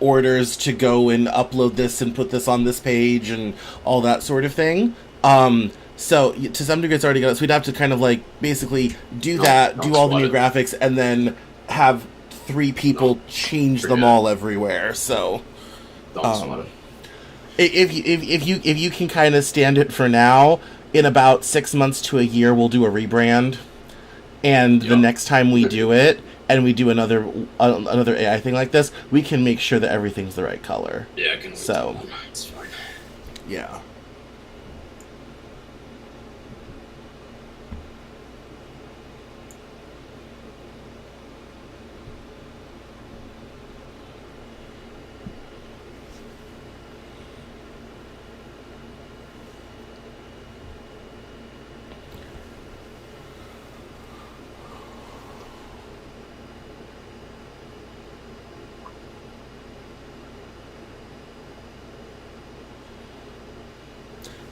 orders to go and upload this and put this on this page and all that sort of thing. So to some degree, it's already got. So we'd have to kind of like basically do that, do all the new graphics, and then have three people change them all everywhere. So if you can kind of stand it for now, in about 6 months to a year, we'll do a rebrand, and the next time we do it, and we do another AI thing like this, we can make sure that everything's the right color. Yeah, I can. So It's fine. yeah.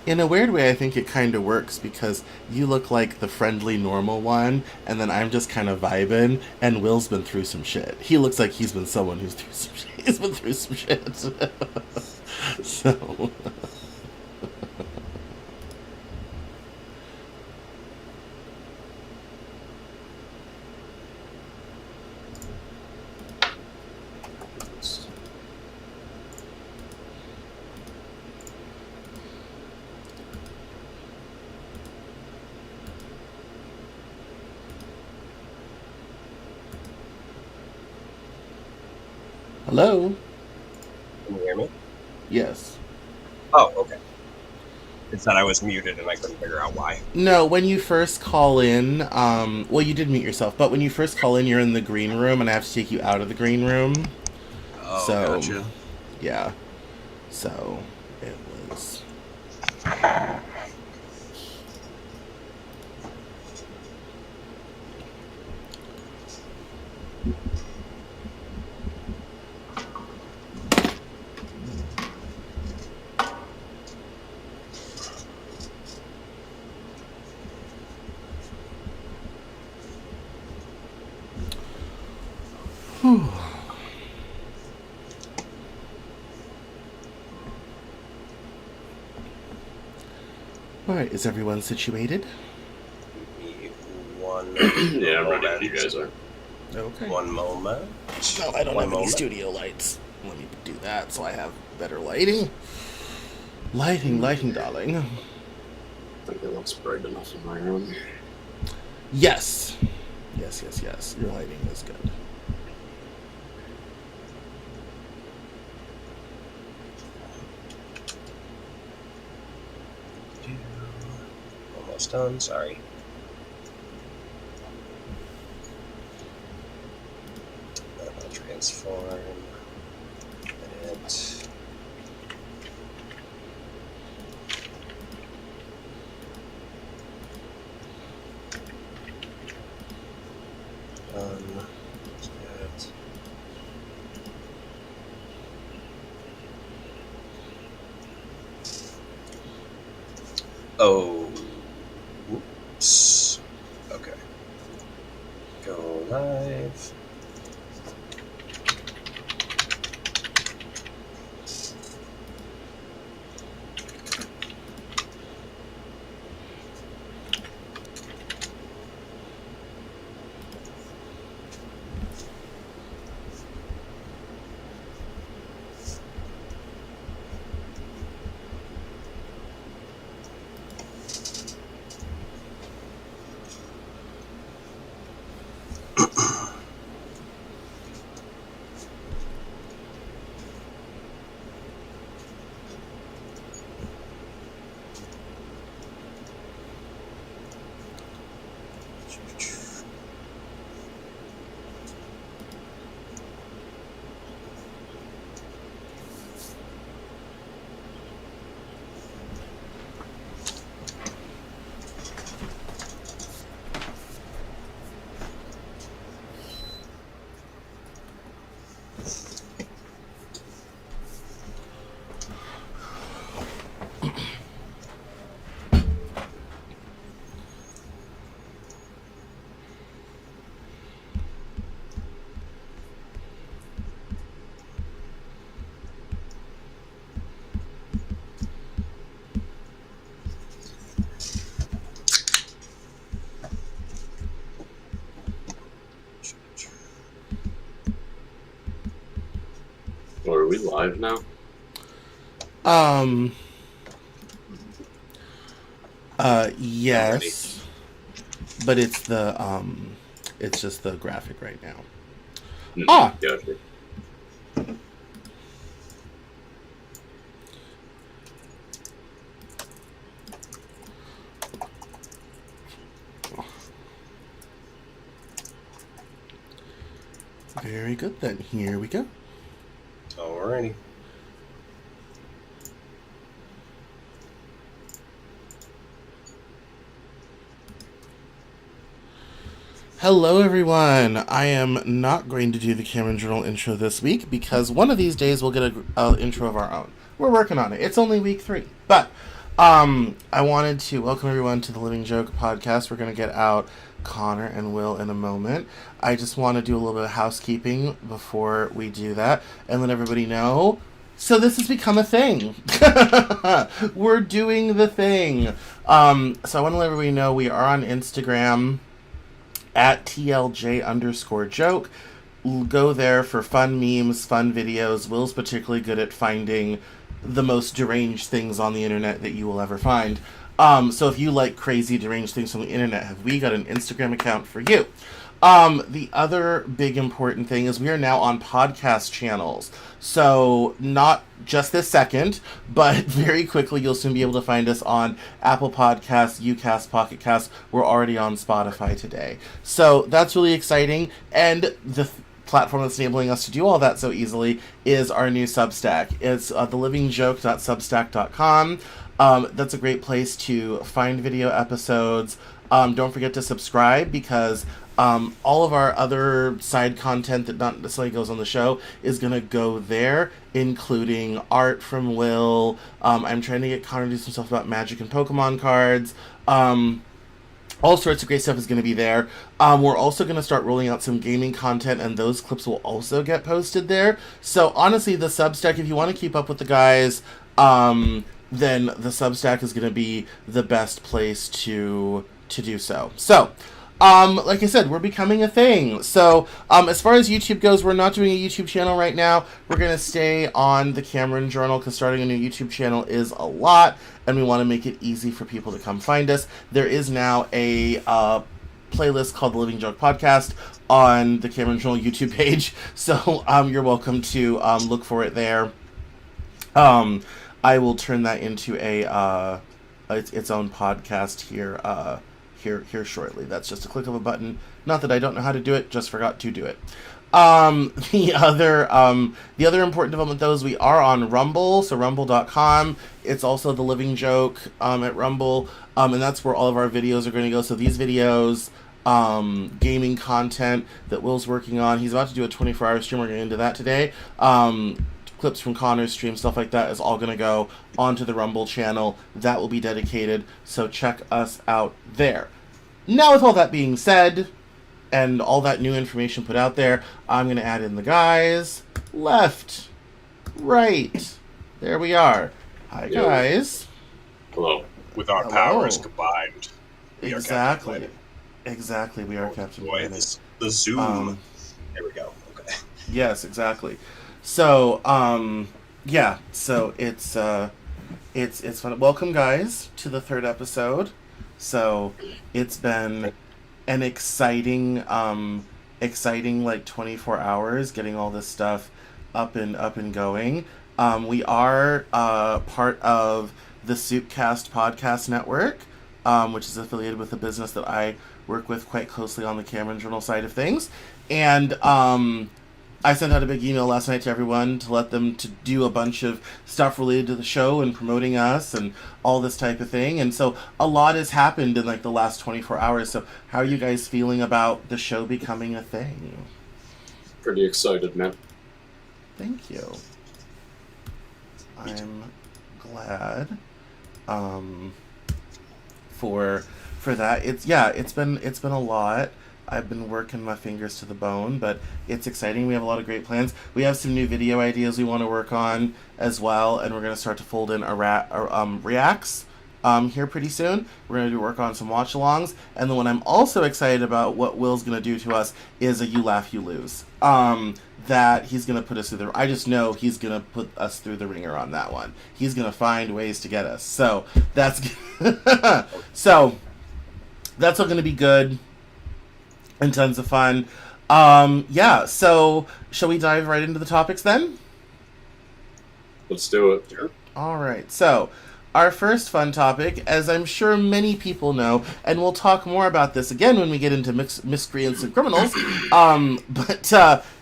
In a weird way, I think it kind of works because you look like the friendly, normal one, and then I'm just kind of vibing, and Will's been through some shit. He looks like he's been someone who's through some shit. He's been through some shit. So... Hello? Can you hear me? Yes. Oh, okay. It said I was muted and I couldn't figure out why. No, when you first call in, well, you did mute yourself, but when you first call in, you're in the green room, and I have to take you out of the green room. Oh, So, gotcha. yeah. So, it was... Whew. Alright, is everyone situated? One Yeah, I'm ready moment. when you guys are. Okay. One moment. No, I don't One have any moment. studio lights. Let me do that so I have better lighting. Lighting, darling. I think it looks bright enough in my room. Yes. Yes. Your lighting is good. Almost done, sorry. Transform. Edit. Done. Edit. Oh. Whoops. Okay. Go live. Oh, are we live now? Yes, but it's just the graphic right now. Gotcha. Very good then. Here we go. Alrighty. Hello everyone! I am not going to do the Cameron Journal intro this week because one of these days we'll get an intro of our own. We're working on it. It's only week 3. But I wanted to welcome everyone to the Living Joke podcast. We're going to get out Connor and Will in a moment. I just want to do a little bit of housekeeping before we do that and let everybody know. So this has become a thing. We're doing the thing. So I want to let everybody know we are on Instagram at TLJ_joke. Go there for fun memes, fun videos. Will's particularly good at finding the most deranged things on the internet that you will ever find. So if you like crazy deranged things from the internet, have we got an Instagram account for you? The other big important thing is we are now on podcast channels. So not just this second, but very quickly you'll soon be able to find us on Apple Podcasts, Ucast, Pocket Cast. We're already on Spotify today. So that's really exciting. And the platform that's enabling us to do all that so easily is our new Substack. It's thelivingjoke.substack.com. That's a great place to find video episodes. Don't forget to subscribe because all of our other side content that not necessarily goes on the show is going to go there, including art from Will. I'm trying to get Connor to do some stuff about Magic and Pokemon cards. All sorts of great stuff is going to be there. We're also going to start rolling out some gaming content, and those clips will also get posted there. So honestly, the Substack, if you want to keep up with the guys, then the Substack is going to be the best place to do so. So, like I said, we're becoming a thing. So, as far as YouTube goes, we're not doing a YouTube channel right now. We're going to stay on the Cameron Journal because starting a new YouTube channel is a lot, and we want to make it easy for people to come find us. There is now a playlist called The Living Joke Podcast on the Cameron Journal YouTube page, so you're welcome to look for it there. I will turn that into its own podcast here shortly. That's just a click of a button. Not that I don't know how to do it, just forgot to do it. The other important development though is we are on Rumble, so rumble.com. It's also The Living Joke at Rumble, and that's where all of our videos are going to go. So these videos, gaming content that Will's working on. He's about to do a 24-hour stream. We're getting into that today. Clips from Connor's stream, stuff like that is all going to go onto the Rumble channel. That will be dedicated, so check us out there. Now with all that being said, and all that new information put out there, I'm going to add in the guys. Left. Right. There we are. Hi, guys. Hello. With our Hello. powers combined. we are Exactly. Captain Exactly, we are Captain Boy, Planet. the Zoom. Um, there we go. Okay. Yes, exactly. So, yeah, so it's fun. Welcome, guys, to the 3rd episode. So, it's been an exciting like 24 hours getting all this stuff up and going. We are part of the Soupcast podcast network, which is affiliated with a business that I work with quite closely on the Cameron Journal side of things. And I sent out a big email last night to everyone to let them to do a bunch of stuff related to the show and promoting us and all this type of thing. And so a lot has happened in like the last 24 hours. So how are you guys feeling about the show becoming a thing? Pretty excited, man. Thank you. I'm glad for that. It's been a lot. I've been working my fingers to the bone, but it's exciting. We have a lot of great plans. We have some new video ideas we want to work on as well, and we're going to start to fold in reacts here pretty soon. We're going to work on some watch-alongs, and the one I'm also excited about what Will's going to do to us is a You Laugh, You Lose. that he's going to put us through I just know he's going to put us through the ringer on that one. He's going to find ways to get us. So that's so that's all going to be good and tons of fun. Yeah. So shall we dive right into the topics then? Let's do it. Sure. All right. So our first fun topic, as I'm sure many people know, and we'll talk more about this again when we get into miscreants and criminals.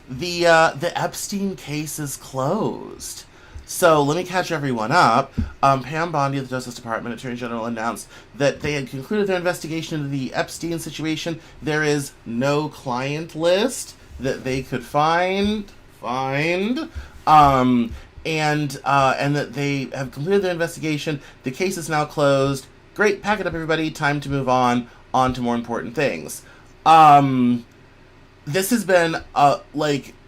The Epstein case is closed. So let me catch everyone up. Pam Bondi of the Justice Department, Attorney General, announced that they had concluded their investigation into the Epstein situation. There is no client list that they could find, and that they have completed their investigation. The case is now closed. Great, pack it up, everybody. Time to move on to more important things. This has been,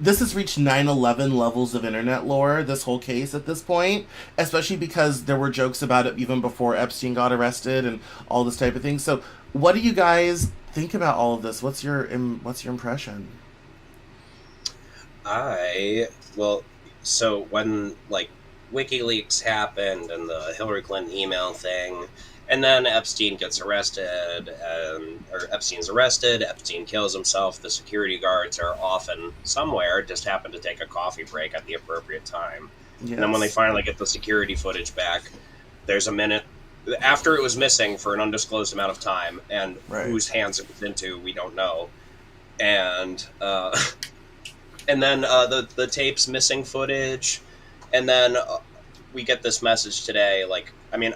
this has reached 9/11 levels of internet lore, this whole case at this point, especially because there were jokes about it even before Epstein got arrested and all this type of thing. So what do you guys think about all of this? What's your impression? So when, WikiLeaks happened and the Hillary Clinton email thing, and then Epstein gets arrested, Epstein's arrested, Epstein kills himself, the security guards are often somewhere, just happen to take a coffee break at the appropriate time. Yes. And then when they finally get the security footage back, there's a minute, after it was missing for an undisclosed amount of time, and whose hands it was into, we don't know. And then the tape's missing footage, and then we get this message today,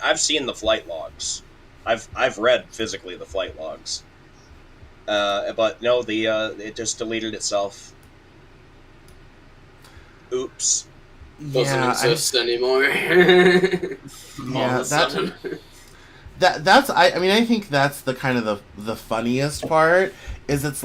I've seen the flight logs. I've read physically the flight logs. But no, it just deleted itself. Oops. Doesn't exist anymore. Yeah, that's I think that's the kind of the funniest part, is it's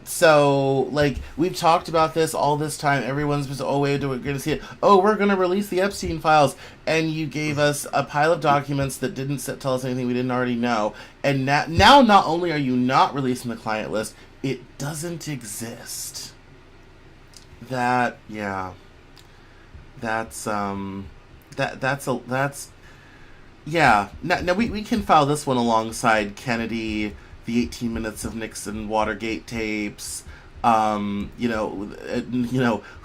so, we've talked about this all this time. Everyone's just, we're going to see it. Oh, we're going to release the Epstein files. And you gave us a pile of documents that didn't tell us anything we didn't already know. And now not only are you not releasing the client list, it doesn't exist. That's yeah. Now we can file this one alongside Kennedy, the 18 minutes of Nixon Watergate tapes, who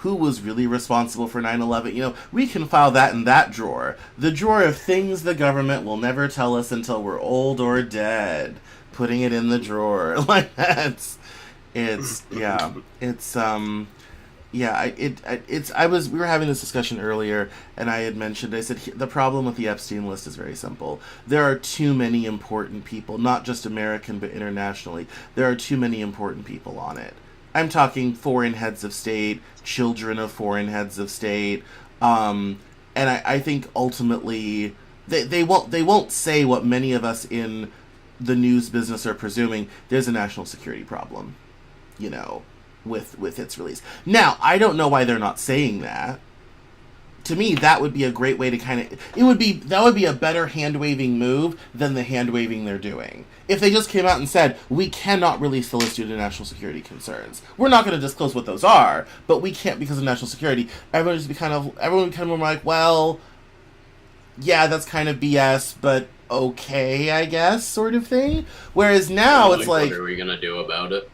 was really responsible for 9/11. We can file that in that drawer. The drawer of things the government will never tell us until we're old or dead. Putting it in the drawer. We were having this discussion earlier, and I had mentioned, I said, the problem with the Epstein list is very simple. There are too many important people, not just American, but internationally. There are too many important people on it. I'm talking foreign heads of state, children of foreign heads of state, and I think ultimately they won't say what many of us in the news business are presuming. There's a national security problem, with its release. Now, I don't know why they're not saying that. To me, that would be a great way to that would be a better hand-waving move than the hand-waving they're doing. If they just came out and said, we cannot release the list due to national security concerns. We're not going to disclose what those are, but we can't because of national security. Everyone would be kind of like, well, yeah, that's kind of BS, but okay, I guess, sort of thing. Whereas now it's what are we going to do about it?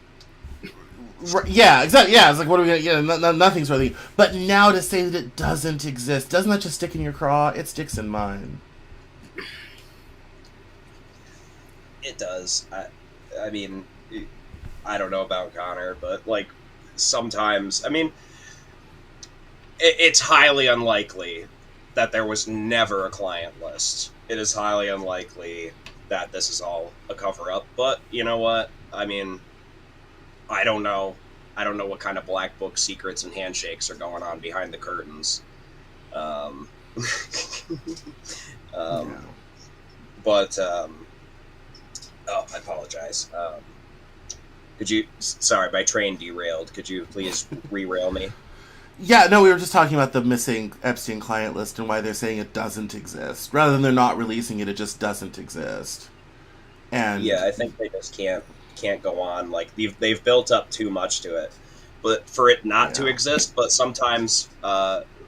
Yeah, exactly. Yeah, it's what are we gonna? Yeah, nothing's really. But now to say that it doesn't exist, doesn't that just stick in your craw? It sticks in mine. It does. I mean, I don't know about Connor, but sometimes, it's highly unlikely that there was never a client list. It is highly unlikely that this is all a cover-up. But you know what? I don't know. I don't know what kind of black book secrets and handshakes are going on behind the curtains. Yeah. But, I apologize. Sorry, my train derailed. Could you please re-rail me? Yeah, no, we were just talking about the missing Epstein client list and why they're saying it doesn't exist. Rather than they're not releasing it, it just doesn't exist. And yeah, I think they just can't go on. They've built up too much to it. but for it not to Yeah. exist. But sometimes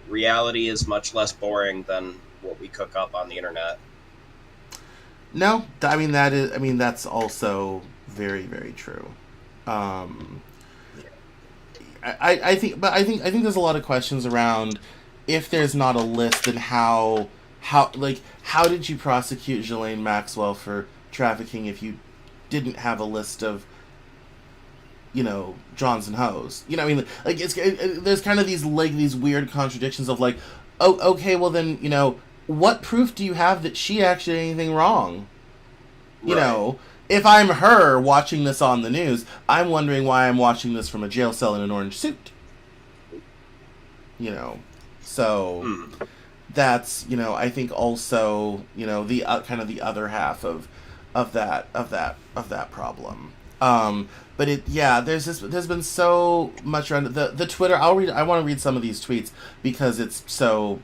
reality is much less boring than what we cook up on the internet. No, I mean that is. I mean that's also very very true. Um, I think, but I think there's a lot of questions around if there's not a list, and how did you prosecute Ghislaine Maxwell for trafficking if you didn't have a list of Johns and hoes? I mean, like there's kind of these weird contradictions of like, oh, okay, well then what proof do you have that she actually did anything wrong? You Right. know, if I'm her watching this on the news, I'm wondering why I'm watching this from a jail cell in an orange suit. So Hmm. that's I think also the kind of the other half of that problem. But there's been so much around the Twitter. I want to read some of these tweets because it's so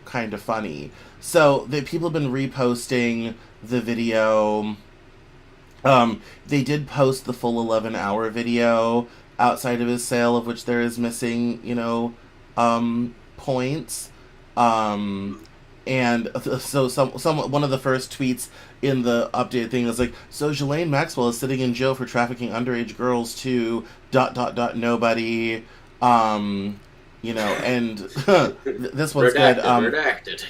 kind of funny. So the people have been reposting the video. They did post the full 11-hour video outside of his sale, of which there is missing points. Um, and so one of the first tweets in the updated thing is like, so Ghislaine Maxwell is sitting in jail for trafficking underage girls to ... nobody. And this one's good. Redacted.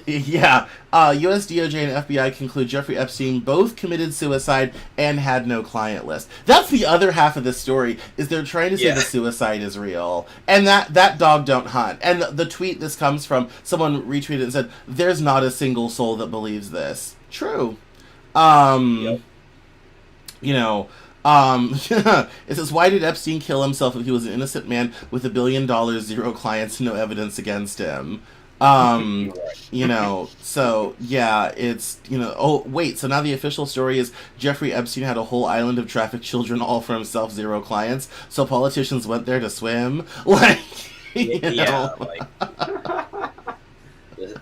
Yeah. U.S. DOJ and FBI conclude Jeffrey Epstein both committed suicide and had no client list. That's the other half of this story, is they're trying to say Yeah. the suicide is real. And that dog don't hunt. And the tweet this comes from, someone retweeted and said, there's not a single soul that believes this. True. Yep. It says, why did Epstein kill himself if he was an innocent man with $1 billion, 0 clients, no evidence against him? So yeah, it's oh wait, so now the official story is Jeffrey Epstein had a whole island of trafficked children all for himself, 0 clients, so politicians went there to swim. Like Yeah, like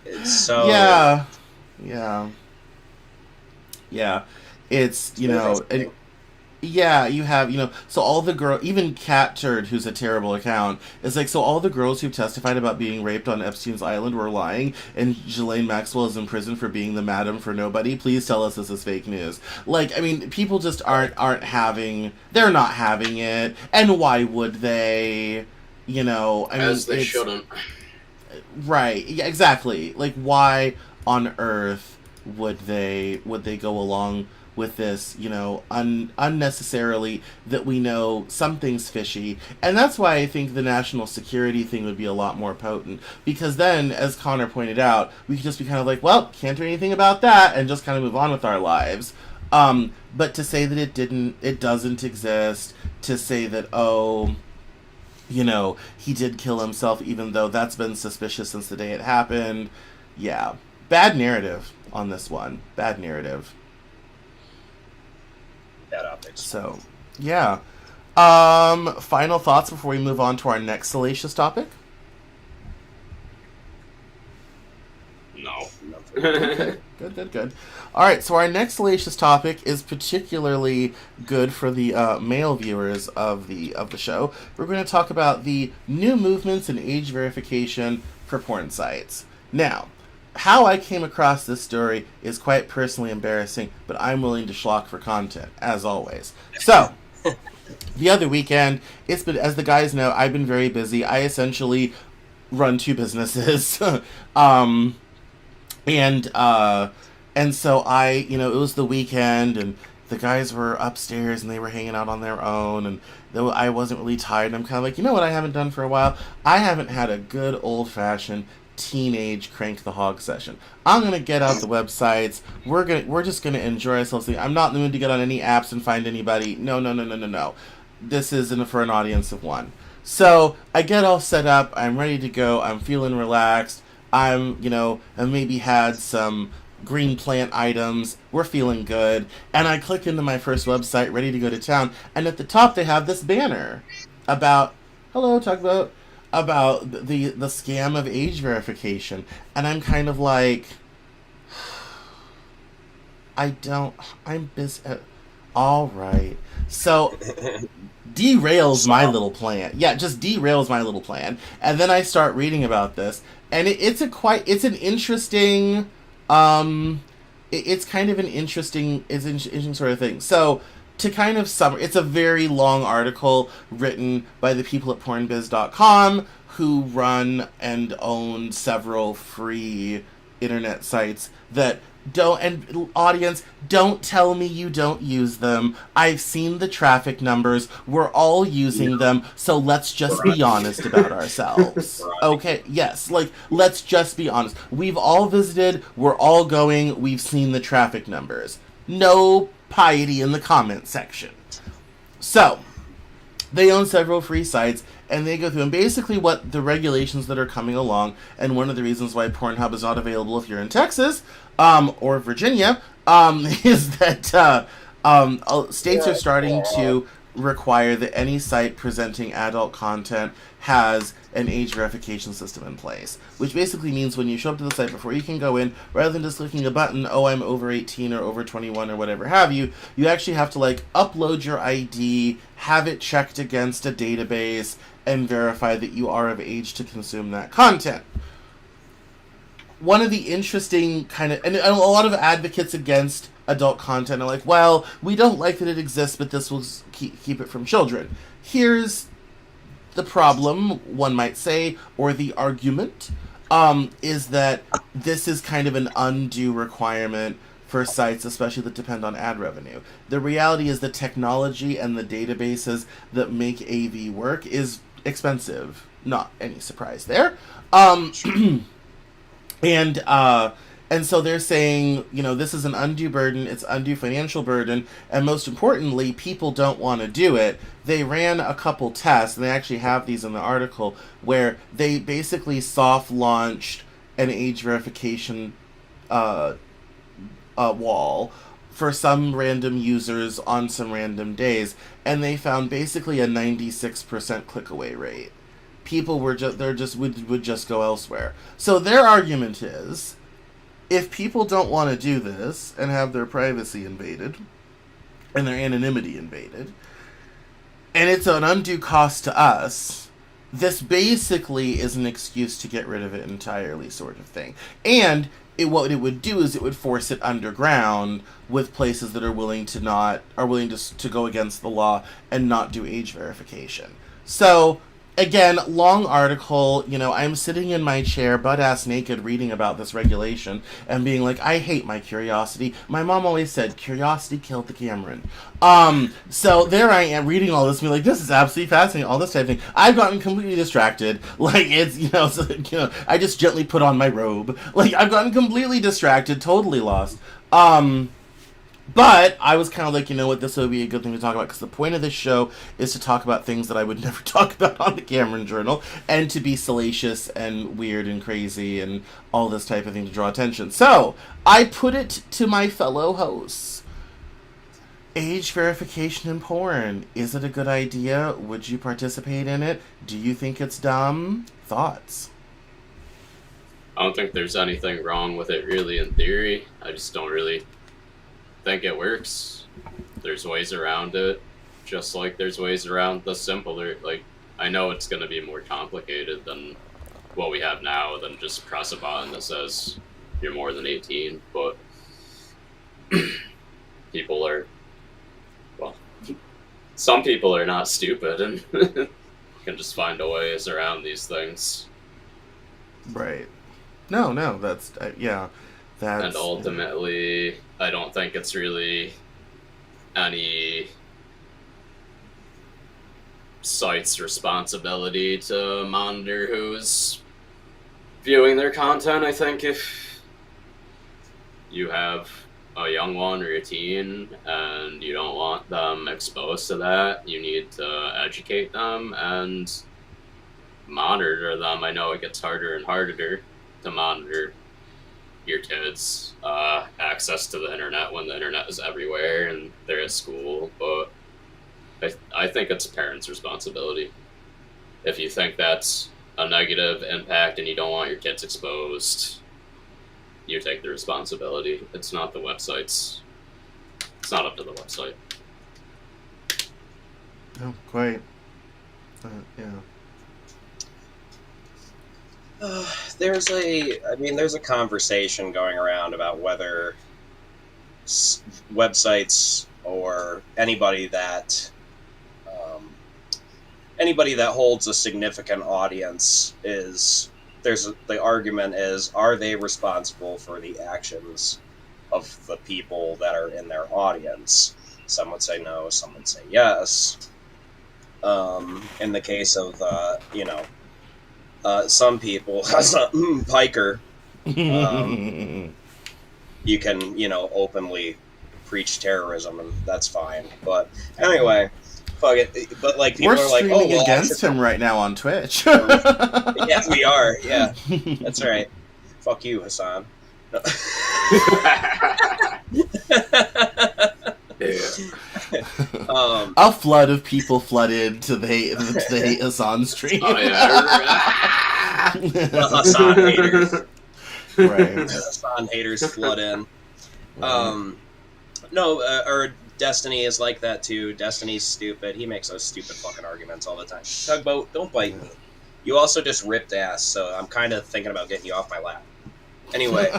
it's so yeah, it's yeah, you have, so all the girl, even Cat Turd, who's a terrible account, is like, so all the girls who've testified about being raped on Epstein's island were lying, and Ghislaine Maxwell is in prison for being the madam for nobody. Please tell us this is fake news. Like, I mean, people just they're not having it, and why would they? I mean, As they shouldn't. Right, yeah, exactly. Like, why on earth would they go along with this, unnecessarily, that we know something's fishy? And that's why I think the national security thing would be a lot more potent, because then, as Connor pointed out, we could just be kind of like, well, can't do anything about that, and just kind of move on with our lives. But to say that it doesn't exist, to say that, he did kill himself, even though that's been suspicious since the day it happened. Yeah. Bad narrative on this one. Bad narrative. bad optics. So, yeah. Final thoughts before we move on to our next salacious topic? No. Nothing. Good. All right, so our next salacious topic is particularly good for the male viewers of the show. We're going to talk about the new movements in age verification for porn sites. Now, how I came across this story is quite personally embarrassing, but I'm willing to schlock for content, as always. So, the other weekend, it's been, as the guys know, I've been very busy. I essentially run 2 businesses. And so it was the weekend, and the guys were upstairs, and they were hanging out on their own, and though I wasn't really tired, and I'm kind of like, what I haven't done for a while? I haven't had a good old-fashioned teenage crank the hog session. I'm gonna get out the websites. We're just gonna enjoy ourselves. I'm not in the mood to get on any apps and find anybody. No. This isn't for an audience of one. So I get all set up. I'm ready to go. I'm feeling relaxed. I maybe had some green plant items. We're feeling good. And I click into my first website, ready to go to town. And at the top, they have this banner about, talk about the scam of age verification. And I'm kind of like, I'm busy. All right. So derails my little plan. Yeah, just derails my little plan. And then I start reading about this, and it's an interesting, it's kind of an interesting, interesting sort of thing. So to kind of it's a very long article written by the people at pornbiz.com who run and own several free internet sites that don't tell me you don't use them. I've seen the traffic numbers. We're all using them, so let's just be honest about ourselves. Okay, yes, like, let's just be honest. We've all visited, we're all going, we've seen the traffic numbers. No piety in the comment section. So, they own several free sites, and they go through, and basically what the regulations that are coming along, and one of the reasons why Pornhub is not available if you're in Texas, or Virginia, is that states are starting to require that any site presenting adult content has an age verification system in place, which basically means when you show up to the site, before you can go in, rather than just clicking a button, oh, I'm over 18 or over 21 or whatever have you, you actually have to, like, upload your ID, have it checked against a database, and verify that you are of age to consume that content. One of the interesting and a lot of advocates against adult content are like, well, we don't like that it exists, but this will keep it from children. Here's the problem, one might say, or the argument, is that this is kind of an undue requirement for sites, especially that depend on ad revenue. The reality is the technology and the databases that make AV work is expensive. Not any surprise there. And so they're saying, this is an undue burden, it's undue financial burden, and most importantly, people don't want to do it. They ran a couple tests, and they actually have these in the article, where they basically soft-launched an age verification wall for some random users on some random days, and they found basically a 96% click-away rate. People would just go elsewhere. So their argument is, if people don't want to do this and have their privacy invaded and their anonymity invaded, and it's an undue cost to us, this basically is an excuse to get rid of it entirely, sort of thing. And what it would do is it would force it underground with places that are willing to go against the law and not do age verification. So, again, long article, I'm sitting in my chair, butt-ass naked, reading about this regulation, and being like, I hate my curiosity. My mom always said, curiosity killed the Cameron. So there I am, reading all this, and being like, this is absolutely fascinating, all this type of thing. I've gotten completely distracted. Like, it's, I just gently put on my robe. Like, I've gotten completely distracted, totally lost. But I was kind of like, this would be a good thing to talk about, because the point of this show is to talk about things that I would never talk about on the Cameron Journal, and to be salacious and weird and crazy and all this type of thing to draw attention. So, I put it to my fellow hosts. Age verification in porn. Is it a good idea? Would you participate in it? Do you think it's dumb? Thoughts? I don't think there's anything wrong with it, really, in theory. I just don't really think it works. There's ways around it, just like there's ways around the simpler. Like, I know it's going to be more complicated than what we have now, than just press a button that says you're more than 18, but some people are not stupid and can just find a ways around these things. Right. No, that's, yeah. And ultimately, I don't think it's really any site's responsibility to monitor who's viewing their content. I think if you have a young one or a teen and you don't want them exposed to that, you need to educate them and monitor them. I know it gets harder and harder to monitor your kids' access to the internet when the internet is everywhere and they're at school, but I think it's a parent's responsibility. If you think that's a negative impact and you don't want your kids exposed, you take the responsibility. It's not the website's. It's not up to the website. Oh, quite. Yeah. There's a conversation going around about whether websites or anybody that holds a significant audience the argument is, are they responsible for the actions of the people that are in their audience? Some would say no, some would say yes. In the case of some people, Piker, you can openly preach terrorism, and that's fine. But anyway, fuck it. But like, people we're are like, streaming against him right now on Twitch. Yeah, we are. Yeah, that's right. Fuck you, Hassan. No. A flood of people flooded to the Hate Hassan stream. Oh, yeah. The Hassan haters. Right. The Hassan haters flood in. Or Destiny is like that too. Destiny's stupid. He makes those stupid fucking arguments all the time. Tugboat, don't bite me. You also just ripped ass, so I'm kind of thinking about getting you off my lap. Anyway.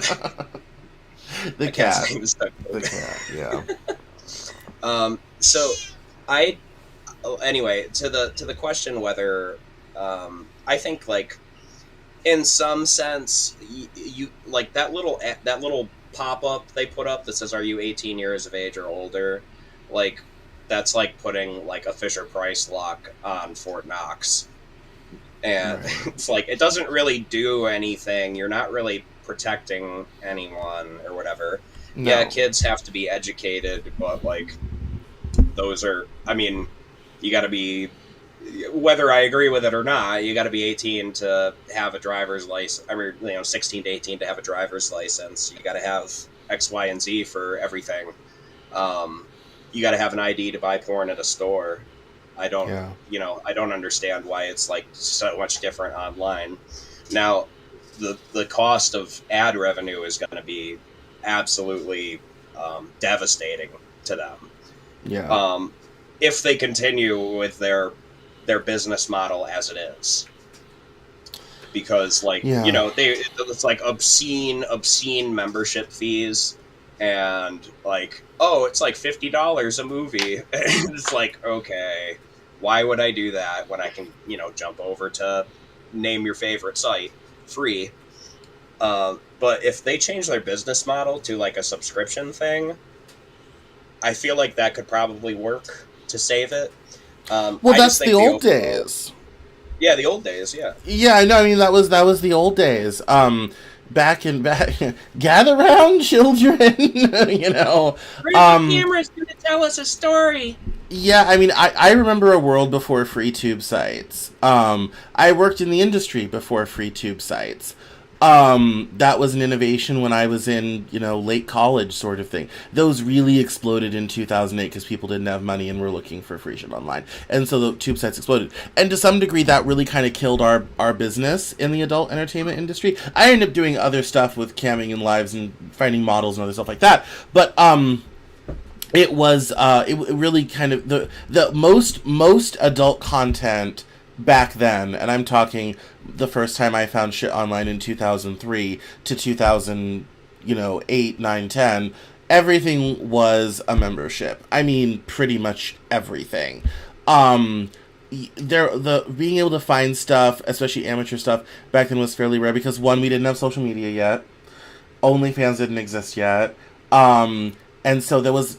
The cat. The cat, yeah. Anyway, to the question whether I think, like, in some sense, you like that little pop-up they put up that says, are you 18 years of age or older? Like, that's like putting like a Fisher-Price lock on Fort Knox, and right. It's like, it doesn't really do anything. You're not really protecting anyone or whatever. No. Yeah, kids have to be educated, but like, those are, I mean, you got to be, whether I agree with it or not, you got to be 18 to have a driver's license. I mean, 16 to 18 to have a driver's license. You got to have X, Y, and Z for everything. You got to have an ID to buy porn at a store. I don't understand why it's like so much different online. Now, the cost of ad revenue is going to be absolutely devastating to them. Yeah. If they continue with their business model as it is, because like it's like obscene membership fees, and like, oh, it's like $50 a movie. And it's like, okay, why would I do that when I can jump over to name your favorite site free? But if they change their business model to like a subscription thing, I feel like that could probably work to save it. Well, that's the old days. Yeah, the old days. Yeah. Yeah, no, I mean that was the old days. Back gather round, children. Bring the camera's going to tell us a story. Yeah, I mean, I remember a world before free tube sites. I worked in the industry before free tube sites. That was an innovation when I was in, late college sort of thing. Those really exploded in 2008 because people didn't have money and were looking for free shit online. And so the tube sites exploded. And to some degree, that really kind of killed our business in the adult entertainment industry. I ended up doing other stuff with camming and lives and finding models and other stuff like that. But, it was, it really kind of, the most adult content back then, and I'm talking the first time I found shit online in 2003 to 2008, 9, 10, everything was a membership. I mean, pretty much everything. Being able to find stuff, especially amateur stuff, back then was fairly rare because, one, we didn't have social media yet. OnlyFans didn't exist yet. And so there was,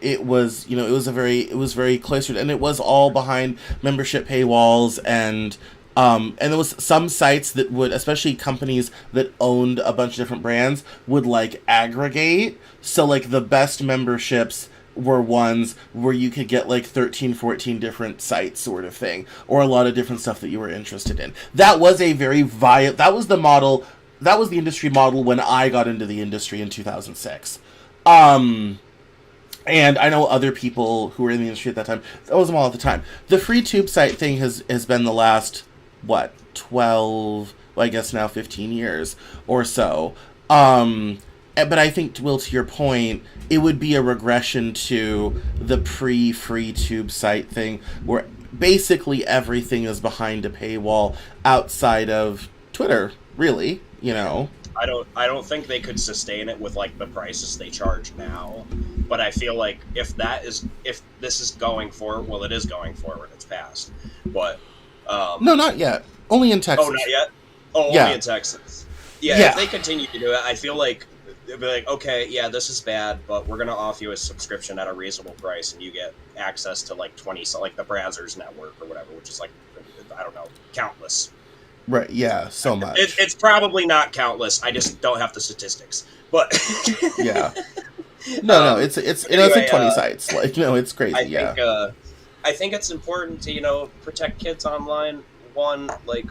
it was very cloistered, and it was all behind membership paywalls, and there was some sites that would, especially companies that owned a bunch of different brands, would like aggregate. So like the best memberships were ones where you could get like 13, 14 different sites sort of thing, or a lot of different stuff that you were interested in. That was a very that was the model, that was the industry model when I got into the industry in 2006. And I know other people who were in the industry at that time. That wasn't all at the time. The free tube site thing has been the last, 12, well, I guess now 15 years or so. But I think, Will, to your point, it would be a regression to the pre-free tube site thing, where basically everything is behind a paywall outside of Twitter, really, you know. I don't think they could sustain it with like the prices they charge now. But I feel like if this is going forward, well, it is going forward. It's passed, but No, not yet. Only in Texas. oh, not yet. Oh, Yeah. only in Texas. Yeah, Yeah. if they continue to do it, I feel like they'll be like, okay, yeah, this is bad, but we're gonna offer you a subscription at a reasonable price, and you get access to like 20, so like the Brazzers network or whatever, which is like, I don't know, countless. Right, yeah, so much. It's probably not countless. I just don't have the statistics, but Yeah. No, it's anyway, like 20 sites. Like, no, it's crazy, I think it's important to protect kids online. One, like,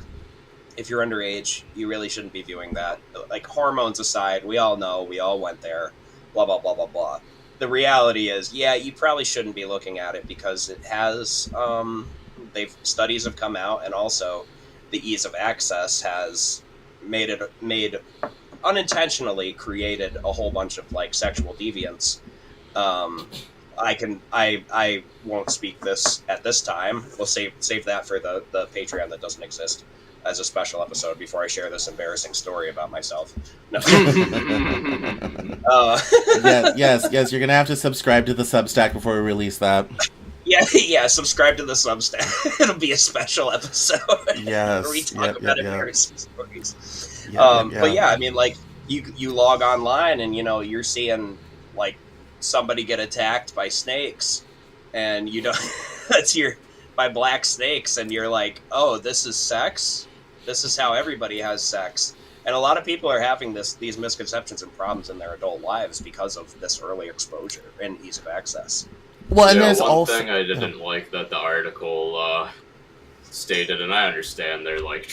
if you're underage, you really shouldn't be viewing that. Like, hormones aside, we all know, we all went there, blah blah blah blah blah. The reality is, yeah, you probably shouldn't be looking at it because it has studies have come out, and also the ease of access has made unintentionally created a whole bunch of like sexual deviance. I won't speak this at this time. We'll save that for the Patreon that doesn't exist as a special episode before I share this embarrassing story about myself. No. Yes, you're gonna have to subscribe to the Substack before we release that. Yeah, subscribe to the Substack. It'll be a special episode. Yes. Where we talk about embarrassing stories. Yeah. But yeah, I mean, like, you log online and, you're seeing, like, somebody get attacked by snakes, and by black snakes, and you're like, oh, this is sex? This is how everybody has sex. And a lot of people are having these misconceptions and problems in their adult lives because of this early exposure and ease of access. Well, and there's one also thing I didn't like that the article stated, and I understand they're like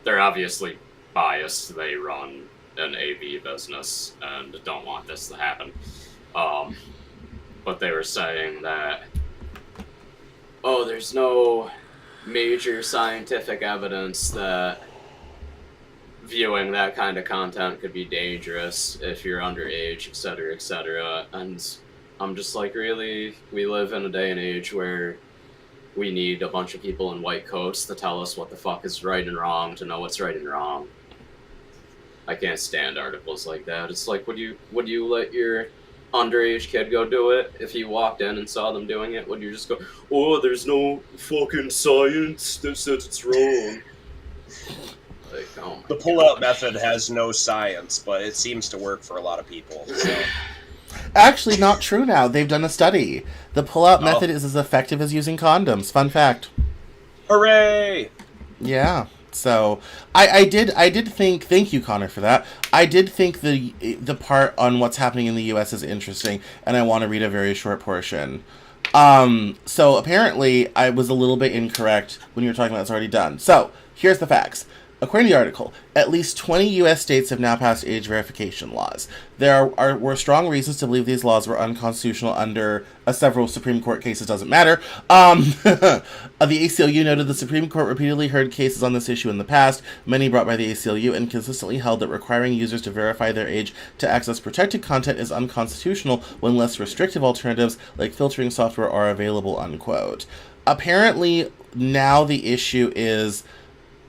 they're obviously biased. They run an AV business and don't want this to happen. But they were saying that, there's no major scientific evidence that viewing that kind of content could be dangerous if you're underage, etc., etc. And I'm just like, really? We live in a day and age where we need a bunch of people in white coats to tell us what the fuck is right and wrong, to know what's right and wrong. I can't stand articles like that. It's like, would you let your underage kid go do it if he walked in and saw them doing it? Would you just go, oh, there's no fucking science that says it's wrong? Like, oh the pull-out method has no science, but it seems to work for a lot of people. So. Actually, not true now. They've done a study. The pull-out method is as effective as using condoms. Fun fact. Hooray! Yeah. So, I did think, thank you, Connor, for that. I did think the part on what's happening in the U.S. is interesting, and I want to read a very short portion. So, apparently, I was a little bit incorrect when you were talking about it's already done. So, here's the facts. According to the article, at least 20 U.S. states have now passed age verification laws. There were strong reasons to believe these laws were unconstitutional under several Supreme Court cases. Doesn't matter. The ACLU noted the Supreme Court repeatedly heard cases on this issue in the past, many brought by the ACLU, and consistently held that requiring users to verify their age to access protected content is unconstitutional when less restrictive alternatives like filtering software are available, unquote. Apparently, now the issue is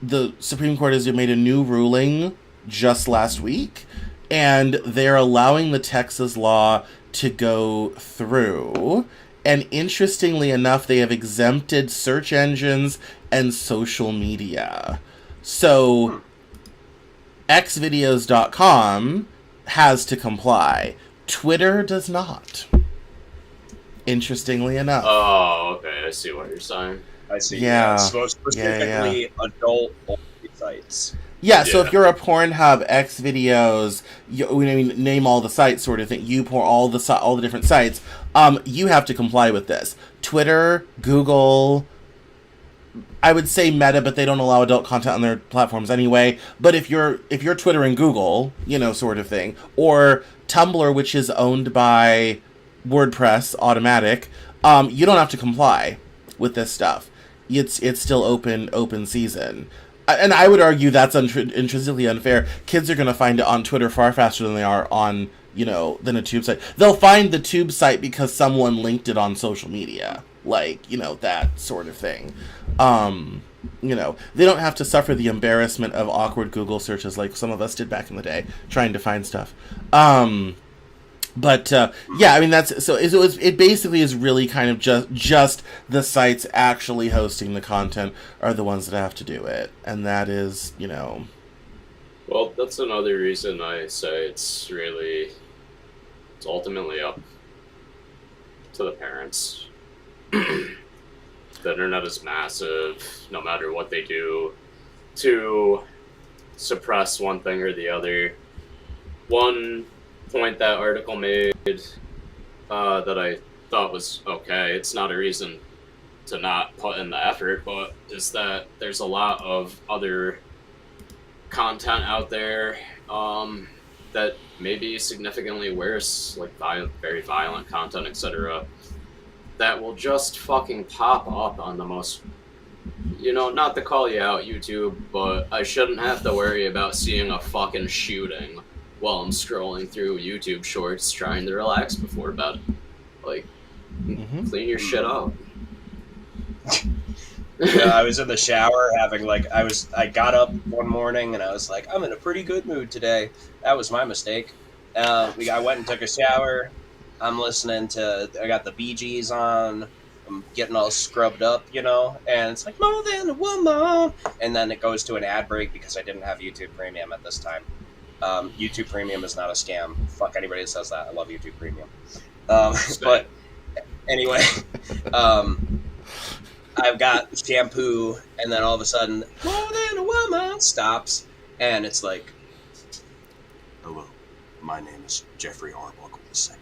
the Supreme Court has made a new ruling just last week, and they're allowing the Texas law to go through. And interestingly enough, they have exempted search engines and social media. So, xvideos.com has to comply. Twitter does not. Interestingly enough. Oh, okay, I see what you're saying. I see. Yeah. So specifically adult-only sites. Yeah, so if you're a Pornhub, Xvideos, name all the sites sort of thing, YouPorn, all the different sites, you have to comply with this. Twitter, Google, I would say Meta, but they don't allow adult content on their platforms anyway. But if you're Twitter and Google, sort of thing, or Tumblr, which is owned by WordPress, Automatic, you don't have to comply with this stuff. It's still open season. and I would argue that's intrinsically unfair. Kids are going to find it on Twitter far faster than they are on, than a tube site. They'll find the tube site because someone linked it on social media. Like, that sort of thing. They don't have to suffer the embarrassment of awkward Google searches like some of us did back in the day trying to find stuff. But yeah, I mean it basically is really kind of just the sites actually hosting the content are the ones that have to do it, and that is Well, that's another reason I say it's ultimately up to the parents. The internet is massive. No matter what they do to suppress one thing or the other. One point that article made that I thought was okay, it's not a reason to not put in the effort, but is that there's a lot of other content out there that may be significantly worse, like very violent content, etc., that will just fucking pop up on the most, not to call you out, YouTube, but I shouldn't have to worry about seeing a fucking shooting while I'm scrolling through YouTube shorts trying to relax before bed. Like, clean your shit up. Yeah, I was in the shower having I got up one morning and I was like, I'm in a pretty good mood today. That was my mistake. I went and took a shower. I'm listening to, I got the Bee Gees on. I'm getting all scrubbed up, and it's like, more than a woman. And then it goes to an ad break because I didn't have YouTube Premium at this time. YouTube Premium is not a scam. Fuck anybody that says that. I love YouTube Premium. But anyway, I've got shampoo, and then all of a sudden, more than a woman stops, and it's like, hello, my name is Jeffrey Arbuckle II.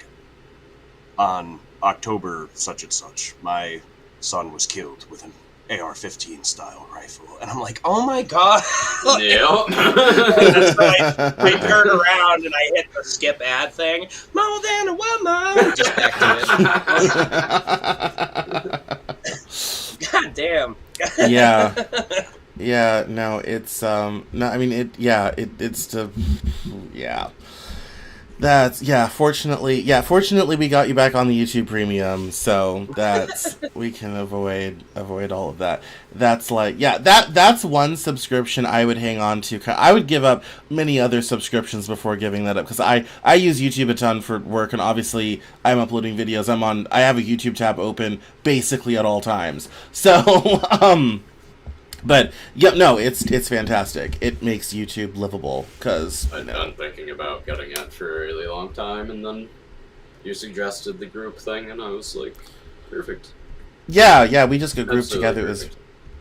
On October such and such, my son was killed with an AR-15 style rifle, and I'm like, oh my god. Yeah. That's right. I turn around and I hit the skip ad thing. More than a woman. Just back to it. God damn. Yeah, no, it's no, I mean it's the fortunately we got you back on the YouTube Premium, so that's we can avoid all of that. That's that's one subscription I would hang on to. I would give up many other subscriptions before giving that up, because I use YouTube a ton for work, and obviously I'm uploading videos. I have a YouTube tab open basically at all times. So but yeah, no, it's fantastic. It makes YouTube livable, because I've been thinking about getting it for a really long time, and then you suggested the group thing, and I was like, perfect. Yeah, we just got grouped together. Perfect.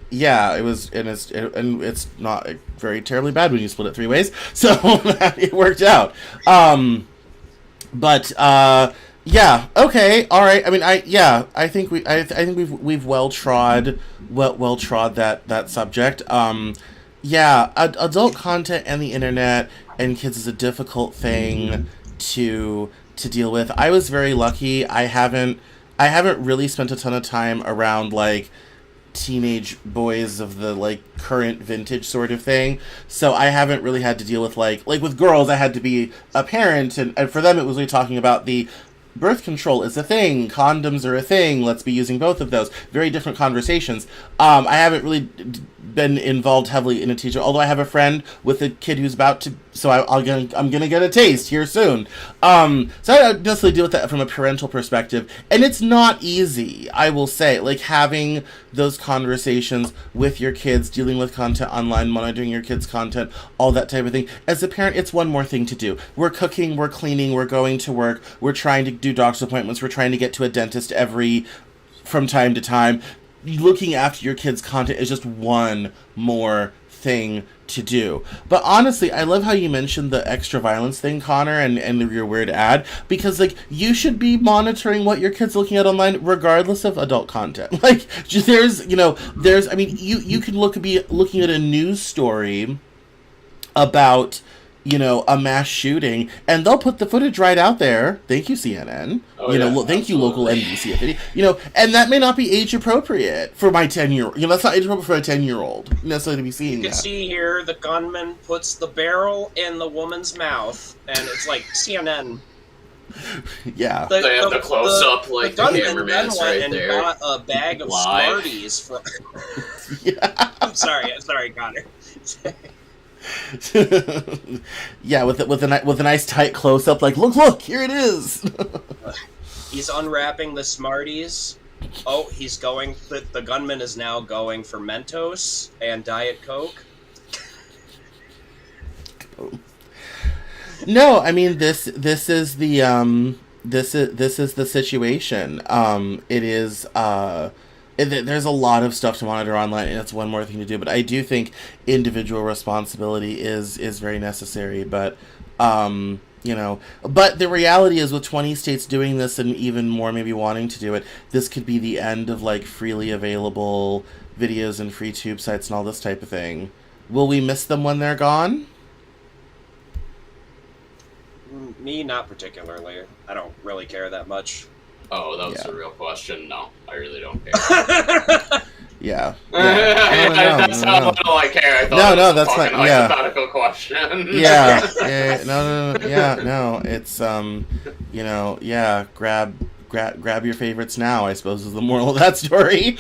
It was, and it's not very terribly bad when you split it 3 ways, so it worked out. Yeah. Okay. All right. I mean, I think we've well trod that subject. Adult content and the internet and kids is a difficult thing to deal with. I was very lucky. I haven't really spent a ton of time around teenage boys of the current vintage sort of thing, so I haven't really had to deal with with girls. I had to be a parent, and for them it was really talking about the birth control is a thing, condoms are a thing, let's be using both of those. Very different conversations. I haven't really been involved heavily in a teacher, although I have a friend with a kid who's about to, so I'm gonna get a taste here soon. So I necessarily deal with that from a parental perspective, and it's not easy, I will say, having those conversations with your kids, dealing with content online, monitoring your kids' content, all that type of thing. As a parent, it's one more thing to do. We're cooking, we're cleaning, we're going to work, we're trying to do doctor's appointments, we're trying to get to a dentist from time to time. Looking after your kids' content is just one more thing to do. But honestly, I love how you mentioned the extra violence thing, Connor, and your weird ad, because you should be monitoring what your kid's looking at online regardless of adult content. There's you can be looking at a news story about a mass shooting, and they'll put the footage right out there. Thank you, CNN. Oh, yeah, Thank you, local NBC. And that may not be age appropriate for my 10-year-old. That's not age appropriate for a 10-year-old necessarily to be seeing You can that. see here the gunman puts the barrel in the woman's mouth, and it's like CNN. Yeah. They have the close-up, like, the gunman cameraman's then went right and there. got a bag of Live. Smarties from. Yeah. I'm sorry, Connor. Yeah, with a nice tight close up, like look, here it is. He's unwrapping the Smarties. Oh, he's going. The gunman is now going for Mentos and Diet Coke. No, I mean this is the this is the situation. It is there's a lot of stuff to monitor online, and it's one more thing to do. But I do think individual responsibility is very necessary. But but the reality is, with 20 states doing this, and even more maybe wanting to do it, this could be the end of like freely available videos and free tube sites and all this type of thing. Will we miss them when they're gone? Me, not particularly. I don't really care that much. Oh, that was Yeah. a real question. No, I really don't care. Yeah. That's how little I care. I thought No, it was a that's fucking not- yeah. hypothetical question. No. It's grab your favorites now, I suppose, is the moral of that story.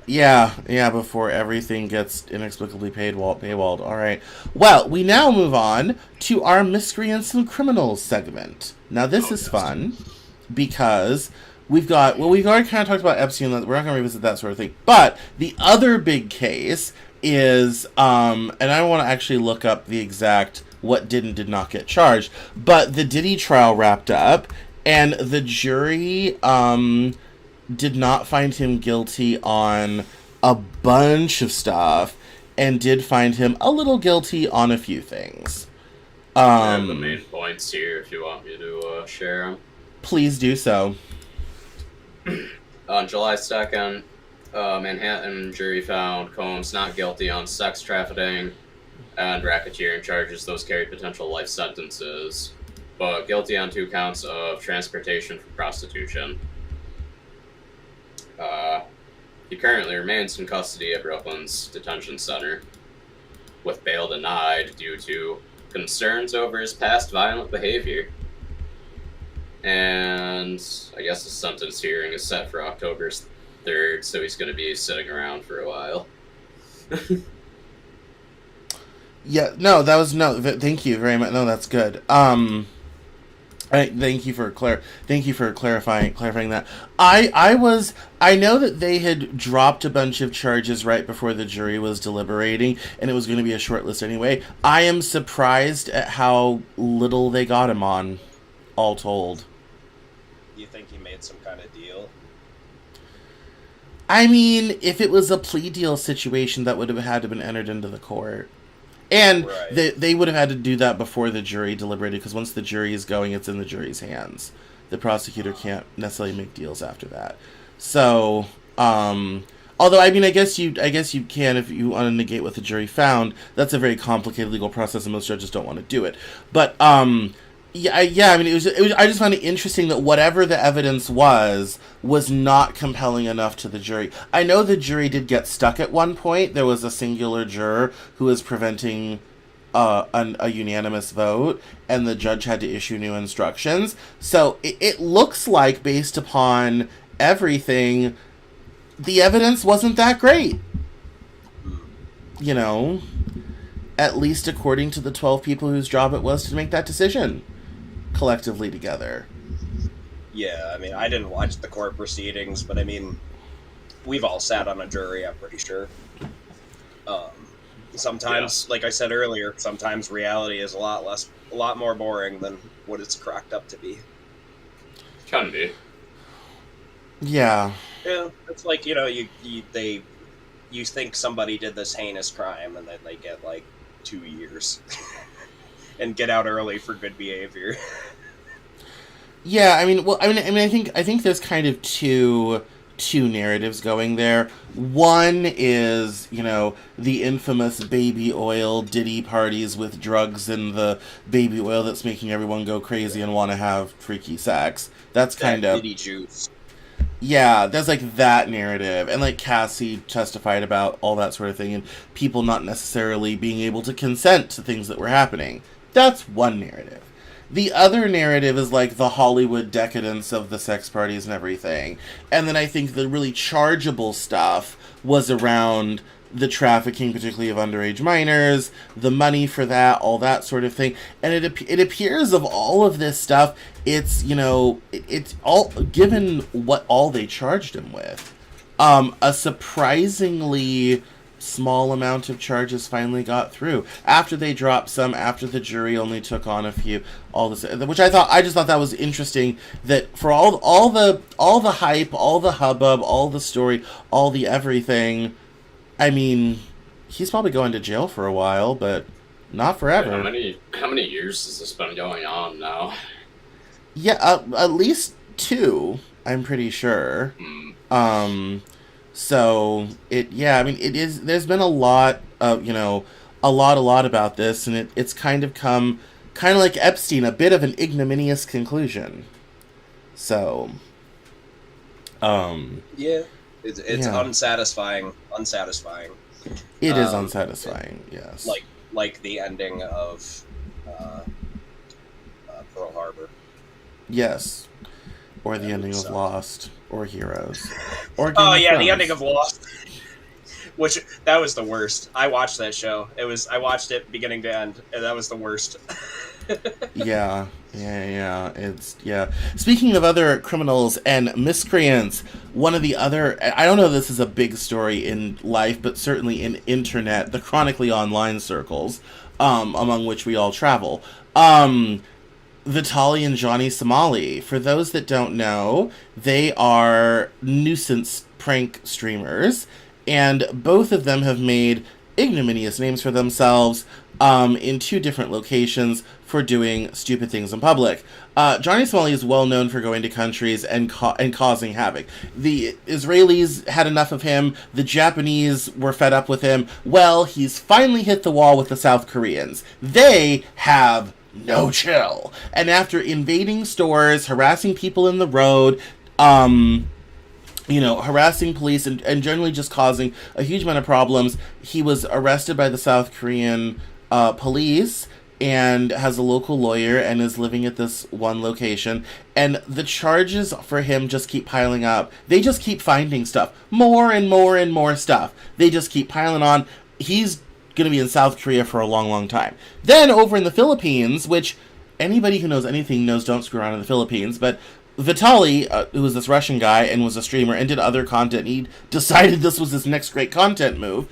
Yeah, before everything gets inexplicably paywalled. All right. Well, we now move on to our Miscreants and Criminals segment. Now, this is fun because we've already kind of talked about Epstein. We're not going to revisit that sort of thing. But the other big case is, and I want to actually look up the exact what did and did not get charged, but the Diddy trial wrapped up, and the jury, did not find him guilty on a bunch of stuff, and did find him a little guilty on a few things. I have the main points here if you want me to share them. Please do so. On July 2nd, Manhattan jury found Combs not guilty on sex trafficking and racketeering charges. Those carry potential life sentences, but guilty on 2 counts of transportation for prostitution. He currently remains in custody at Brooklyn's detention center, with bail denied due to concerns over his past violent behavior. And I guess the sentence hearing is set for October 3rd, so he's going to be sitting around for a while. Yeah, no, that was thank you very much. No, that's good. Thank you for clarifying that. I know that they had dropped a bunch of charges right before the jury was deliberating, and it was going to be a short list anyway. I am surprised at how little they got him on, all told. You think he made some kind of deal? I mean, if it was a plea deal situation, that would have had to have been entered into the court. And Right. they would have had to do that before the jury deliberated, because once the jury is going, it's in the jury's hands. The prosecutor can't necessarily make deals after that. So, although I mean, I guess you can if you want to negate what the jury found. That's a very complicated legal process, and most judges don't want to do it. But I mean, it was. I just found it interesting that whatever the evidence was not compelling enough to the jury. I know the jury did get stuck at one point. There was a singular juror who was preventing a unanimous vote, and the judge had to issue new instructions. So it looks like, based upon everything, the evidence wasn't that great. At least according to the 12 people whose job it was to make that decision collectively together. Yeah, I mean, I didn't watch the court proceedings, but I mean, we've all sat on a jury, I'm pretty sure. Sometimes, like I said earlier, sometimes reality is a lot more boring than what it's cracked up to be. Can be. Yeah. Yeah, it's like, you think somebody did this heinous crime, and then they get like 2 years and get out early for good behavior. Yeah, I mean, I think there's kind of two two narratives going there. One is, you know, the infamous baby oil Diddy parties with drugs in the baby oil that's making everyone go crazy and want to have freaky sex. That's kind of... Diddy juice. Yeah, there's like that narrative, and like Cassie testified about all that sort of thing, and people not necessarily being able to consent to things that were happening. That's one narrative. The other narrative is like the Hollywood decadence of the sex parties and everything. And then I think the really chargeable stuff was around the trafficking, particularly of underage minors, the money for that, all that sort of thing. And it appears of all of this stuff, it's, you know, it's all, given what all they charged him with, a surprisingly small amount of charges finally got through after they dropped some, after the jury only took on a few, all this, which I just thought that was interesting, that for all the hype, all the hubbub, all the story, all the everything, I mean, he's probably going to jail for a while, but not forever. How many years has this been going on now? Yeah, at least 2, I'm pretty sure. So I mean, it is. There's been a lot of, you know, a lot about this, and it's kind of come, kind of like Epstein, a bit of an ignominious conclusion. So, yeah, it's unsatisfying. It is unsatisfying. Yes, like the ending of Pearl Harbor. Yes, or the ending of Lost. Or Heroes. Or Game oh of yeah, Thrones. the ending of Lost. Which, that was the worst. I watched that show. I watched it beginning to end, and that was the worst. Yeah. It's, yeah. Speaking of other criminals and miscreants, one of the other, I don't know if this is a big story in life, but certainly in internet, the chronically online circles, among which we all travel, Vitaly and Johnny Somali. For those that don't know, they are nuisance prank streamers, and both of them have made ignominious names for themselves in 2 different locations for doing stupid things in public. Johnny Somali is well known for going to countries and causing havoc. The Israelis had enough of him. The Japanese were fed up with him. Well, he's finally hit the wall with the South Koreans. They have no chill. And after invading stores, harassing people in the road, you know, harassing police and generally just causing a huge amount of problems, he was arrested by the South Korean police and has a local lawyer and is living at this one location. And the charges for him just keep piling up. They just keep finding stuff. More and more and more stuff. They just keep piling on. He's going to be in South Korea for a long time. Then over in the Philippines, which anybody who knows anything knows don't screw around in the Philippines, but Vitaly, who was this Russian guy and was a streamer and did other content, he decided this was his next great content move,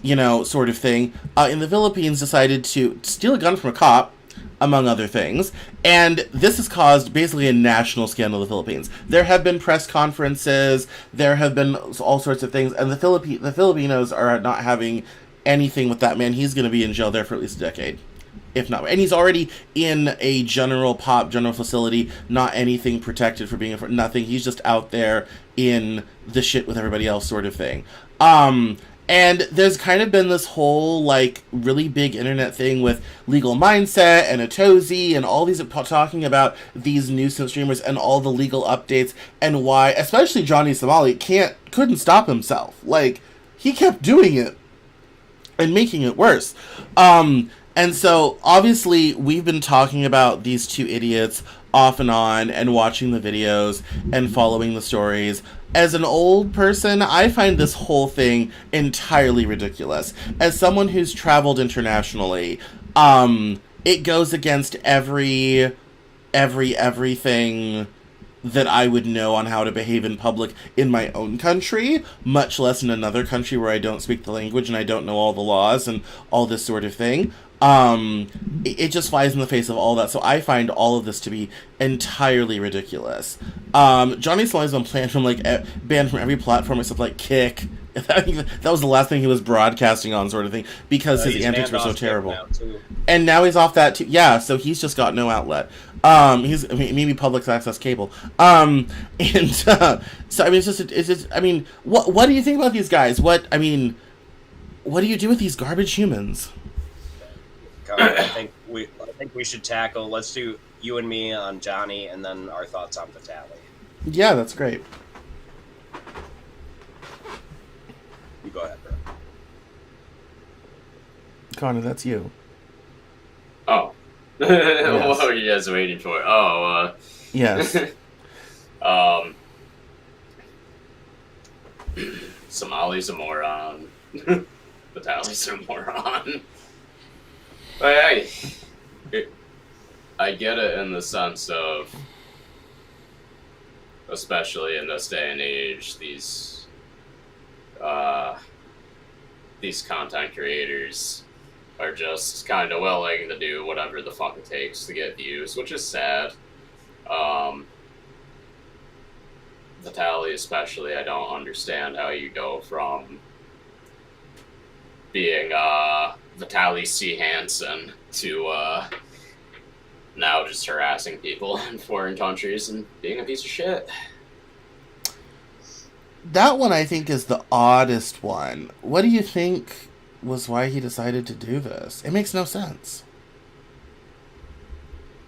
you know, sort of thing, in the Philippines decided to steal a gun from a cop, among other things, and this has caused basically a national scandal in the Philippines. There have been press conferences, there have been all sorts of things, and the Filipinos are not having anything with that man. He's going to be in jail there for at least a decade, if not. And he's already in a general facility, not anything protected for being nothing. He's just out there in the shit with everybody else, sort of thing. And there's kind of been this whole, like, really big internet thing with Legal Mindset and Atozi and all these talking about these nuisance streamers and all the legal updates and why, especially Johnny Somali, couldn't stop himself. Like, he kept doing it and making it worse. And so, obviously, we've been talking about these 2 idiots off and on and watching the videos and following the stories. As an old person, I find this whole thing entirely ridiculous. As someone who's traveled internationally, it goes against everything that I would know on how to behave in public in my own country, much less in another country where I don't speak the language and I don't know all the laws and all this sort of thing. It just flies in the face of all that. So I find all of this to be entirely ridiculous. Johnny Somali's been banned from every platform except like Kick, That was the last thing he was broadcasting on, sort of thing, because his He's antics banned were so off Kick terrible. now, too. And now he's off that too. Yeah, so he's just got no outlet. Maybe public access cable. So I mean, it's just. I mean, what do you think about these guys? What do you do with these garbage humans? I think we should tackle. Let's do you and me on Johnny, and then our thoughts on Vitaly. Yeah, that's great. You go ahead, bro. Connor, that's you. Oh. What were you guys waiting for? Oh, Yes. Somali's a moron. Vitaly's a moron. But I get it in the sense of, especially in this day and age, these content creators are just kind of willing to do whatever the fuck it takes to get views, which is sad. Vitaly especially, I don't understand how you go from being Vitaly C. Hansen to now just harassing people in foreign countries and being a piece of shit. That one, I think, is the oddest one. What do you think was why he decided to do this? It makes no sense.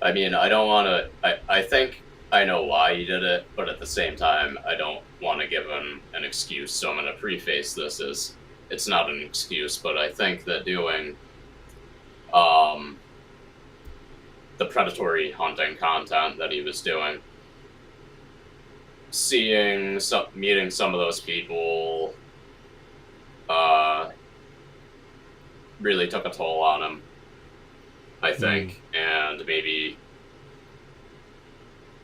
I mean, I don't want to... I think I know why he did it, but at the same time, I don't want to give him an excuse, so I'm going to preface this as it's not an excuse, but I think that doing the predatory hunting content that he was doing, meeting some of those people, really took a toll on him, I think, and maybe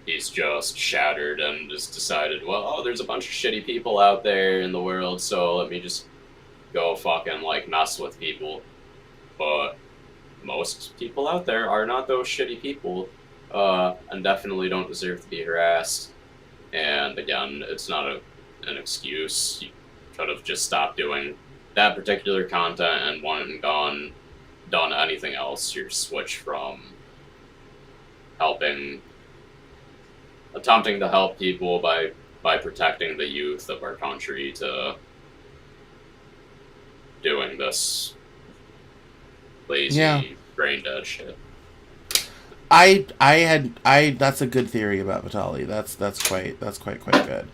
he's just shattered and just decided, well, there's a bunch of shitty people out there in the world, so let me just go fucking, mess with people. But most people out there are not those shitty people, and definitely don't deserve to be harassed. And again, it's not an excuse. You could have just stopped doing that particular content and went and done anything else. You're switched from attempting to help people by protecting the youth of our country to doing this lazy, brain dead shit. That's a good theory about Vitaly. That's quite good.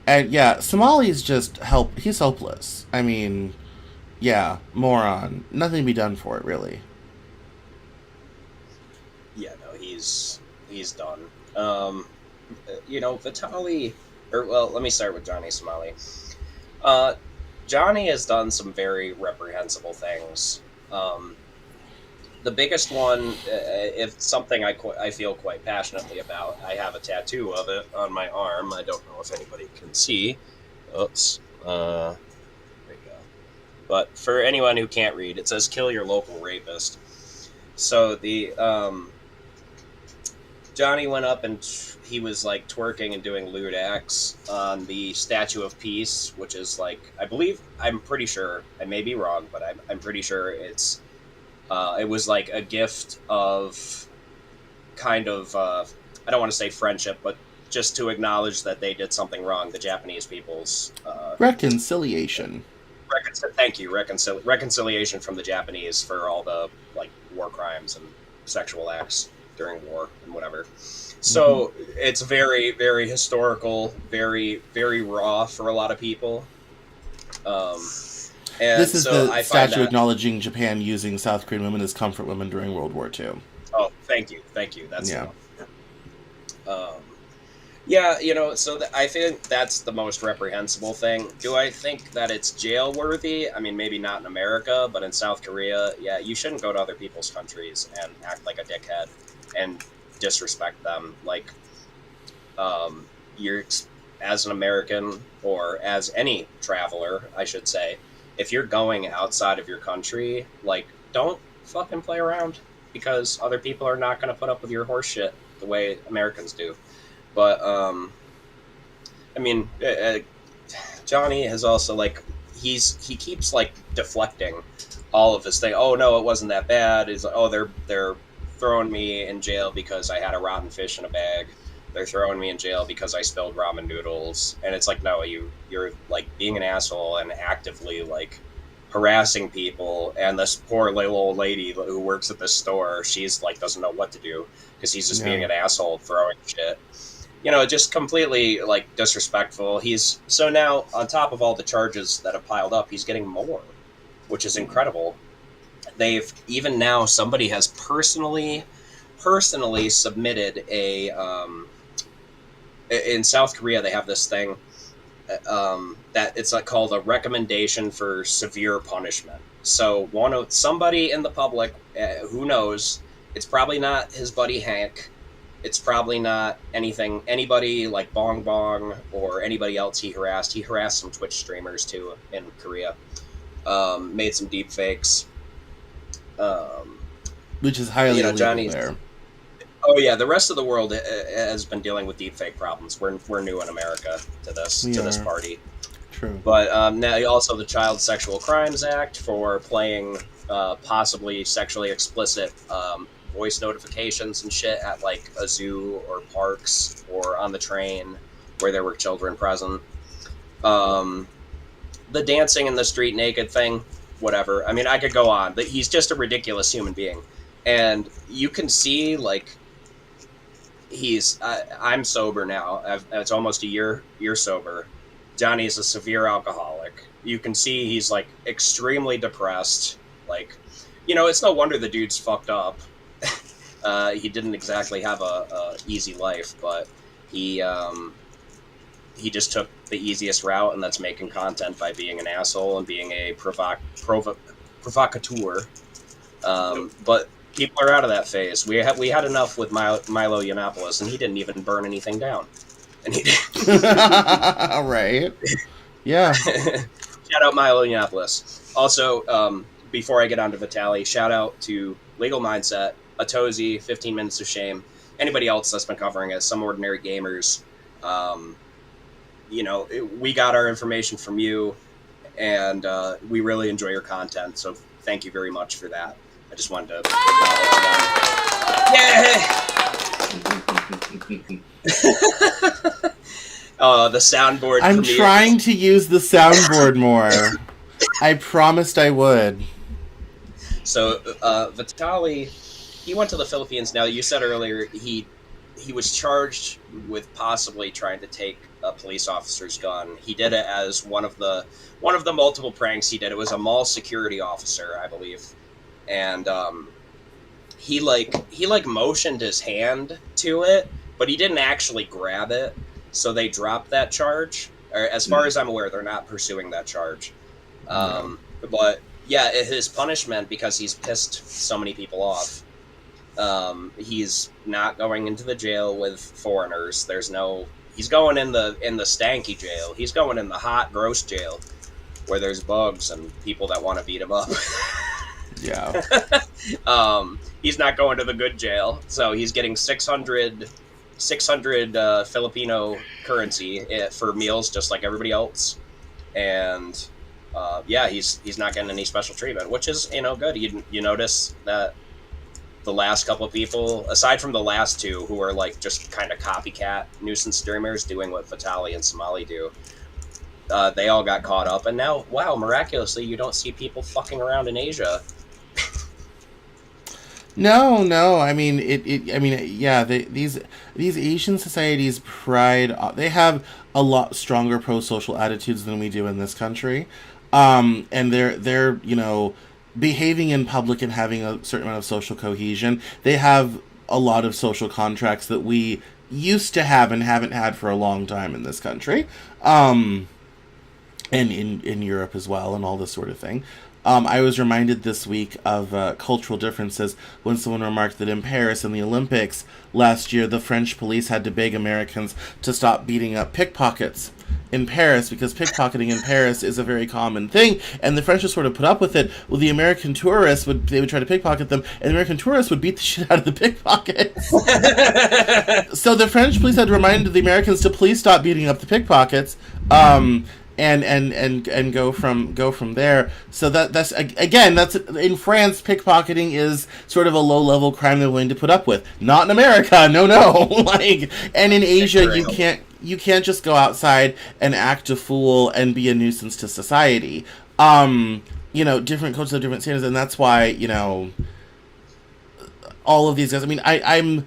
And yeah, Somali's just he's hopeless. I mean, yeah, moron. Nothing to be done for it, really. Yeah, no, he's done. Vitaly, let me start with Johnny Somali. Johnny has done some very reprehensible things. The biggest one, if something I feel quite passionately about, I have a tattoo of it on my arm. I don't know if anybody can see. Oops. There you go. But for anyone who can't read, it says "Kill your local rapist." So the Johnny went up and he was twerking and doing lewd acts on the Statue of Peace, which is I'm pretty sure, I may be wrong, but I'm pretty sure it was a gift of kind of, I don't want to say friendship, but just to acknowledge that they did something wrong, the Japanese people's... reconciliation. Thank you, reconciliation from the Japanese for all the war crimes and sexual acts during war and whatever. So it's very, very historical, very, very raw for a lot of people. This is the statue acknowledging Japan using South Korean women as comfort women during World War II. Oh, thank you. That's yeah. I think that's the most reprehensible thing. Do I think that it's jail worthy? I mean, maybe not in America, but in South Korea, yeah, you shouldn't go to other people's countries and act like a dickhead and disrespect them. You're, as an American, or as any traveler, I should say, if you're going outside of your country, don't fucking play around, because other people are not going to put up with your horse shit the way Americans do. But, Johnny has also, he keeps like deflecting all of this thing. Oh no, it wasn't that bad. Is oh they're throwing me in jail because I had a rotten fish in a bag. They're throwing me in jail because I spilled ramen noodles. And it's like, no, you're like being an asshole and actively like harassing people. And this poor little old lady who works at this store, she's like doesn't know what to do because he's just being an asshole throwing shit. You know, just completely like disrespectful. He's so now on top of all the charges that have piled up, he's getting more, which is incredible. They've even now somebody has personally submitted a in South Korea they have this thing that it's like called a recommendation for severe punishment. So somebody in the public who knows, it's probably not his buddy Hank. It's probably not anybody like Bong Bong or anybody else he harassed. He harassed some Twitch streamers too in Korea. Made some deep fakes. Which is highly illegal Johnny's there. Oh yeah, the rest of the world has been dealing with deepfake problems. We're new in America to this party. True. But now also the Child Sexual Crimes Act for playing possibly sexually explicit voice notifications and shit at like a zoo or parks or on the train where there were children present. The dancing in the street naked thing, whatever. I mean, I could go on. But he's just a ridiculous human being. And you can see, like, I'm sober now. It's almost a year sober. Johnny's a severe alcoholic. You can see he's, like, extremely depressed. Like, you know, it's no wonder the dude's fucked up. He didn't exactly have a easy life, but he just took the easiest route, and that's making content by being an asshole and being a provocateur. But people are out of that phase. We had enough with Milo Yiannopoulos, and he didn't even burn anything down. And he did. Right. Yeah. Shout out Milo Yiannopoulos. Also, before I get on to Vitaly, shout out to Legal Mindset, Atozi, 15 Minutes of Shame, anybody else that's been covering it, Some Ordinary Gamers. You know, we got our information from you, and we really enjoy your content, so thank you very much for that. I just wanted to acknowledge. Yay! The soundboard. I'm trying to use the soundboard more. I promised I would. So, Vitaly, he went to the Philippines. Now, you said earlier he was charged with possibly trying to take a police officer's gun. He did it as one of the multiple pranks he did. It was a mall security officer, I believe, and he motioned his hand to it, but he didn't actually grab it. So they dropped that charge. Or as far as I'm aware, they're not pursuing that charge. But yeah, his punishment, because he's pissed so many people off. He's not going into the jail with foreigners. He's going in the stanky jail. He's going in the hot, gross jail where there's bugs and people that want to beat him up. Yeah. He's not going to the good jail. So he's getting 600 Filipino currency for meals, just like everybody else. And yeah, he's not getting any special treatment, which is, good. You notice that the last couple of people, aside from the last two, who are like just kind of copycat nuisance streamers doing what Vitaly and Somali do, they all got caught up, and now, wow, miraculously, you don't see people fucking around in Asia. No. I mean, yeah. These Asian societies they have a lot stronger pro-social attitudes than we do in this country, and they're behaving in public and having a certain amount of social cohesion. They have a lot of social contracts that we used to have and haven't had for a long time in this country, and in Europe as well, and all this sort of thing. I was reminded this week of cultural differences when someone remarked that in Paris in the Olympics last year, the French police had to beg Americans to stop beating up pickpockets in Paris, because pickpocketing in Paris is a very common thing, and the French would sort of put up with it. Well, the American tourists would try to pickpocket them, and the American tourists would beat the shit out of the pickpockets. So the French police had to remind the Americans to please stop beating up the pickpockets. and go from there. So that's again, that's in France, pickpocketing is sort of a low level crime they're willing to put up with. Not in America, no. Like, and in Asia, you can't just go outside and act a fool and be a nuisance to society. Different cultures have different standards, and that's why all of these guys. I mean, I'm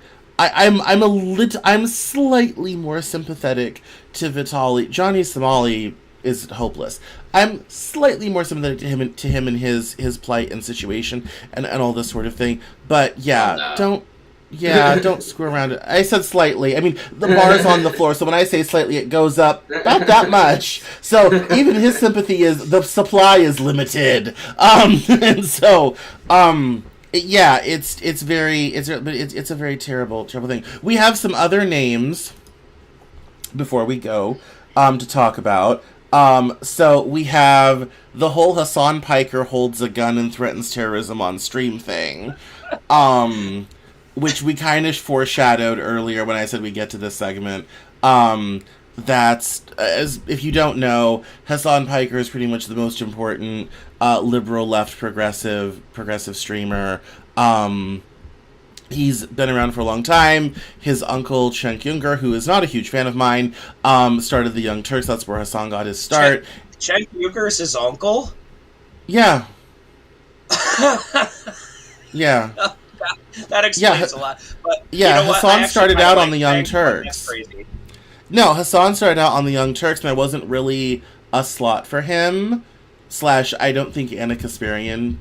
slightly more sympathetic to Vitaly. Johnny Somali is hopeless. I'm slightly more sympathetic to him and his plight and situation and all this sort of thing. But don't screw around it. I said slightly. I mean, the bar's on the floor, so when I say slightly, it goes up about that much. So even his sympathy is the supply is limited. And so it's a very terrible thing. We have some other names before we go to talk about. So we have the whole Hassan Piker holds a gun and threatens terrorism on stream thing, which we kind of foreshadowed earlier when I said we get to this segment. That's, as if you don't know, Hassan Piker is pretty much the most important liberal left progressive streamer. He's been around for a long time. His uncle, Cenk Uygur, who is not a huge fan of mine, started the Young Turks. That's where Hassan got his start. Cenk Uygur is his uncle? Yeah. Yeah. That explains a lot. But Hassan started out on the Young Turks. No, Hassan started out on the Young Turks, and I wasn't really a slot for him. / I don't think Anna Kasparian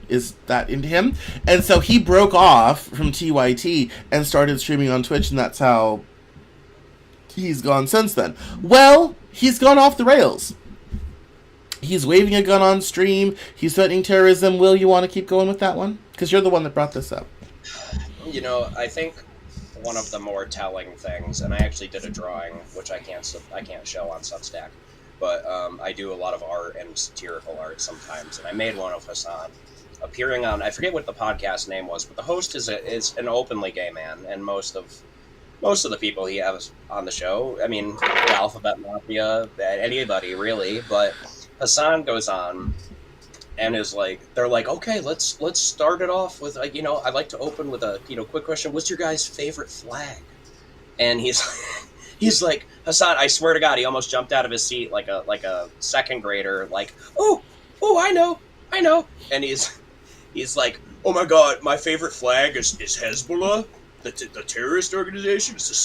is that into him. And so he broke off from TYT and started streaming on Twitch, and that's how he's gone since then. Well, he's gone off the rails. He's waving a gun on stream. He's threatening terrorism. Will, you want to keep going with that one? Because you're the one that brought this up. I think one of the more telling things, and I actually did a drawing, which I can't show on Substack, but I do a lot of art and satirical art sometimes, and I made one of Hassan appearing on, I forget what the podcast name was, but the host is an openly gay man, and most of the people he has on the show, I mean, the Alphabet Mafia, anybody really, but Hassan goes on and is like, they're like, okay, let's start it off with, I'd like to open with a, quick question. What's your guys' favorite flag? And he's like, Hassan, I swear to God, he almost jumped out of his seat like a second grader, like, oh, I know. And he's like, oh my God, my favorite flag is Hezbollah, the terrorist organization. It's the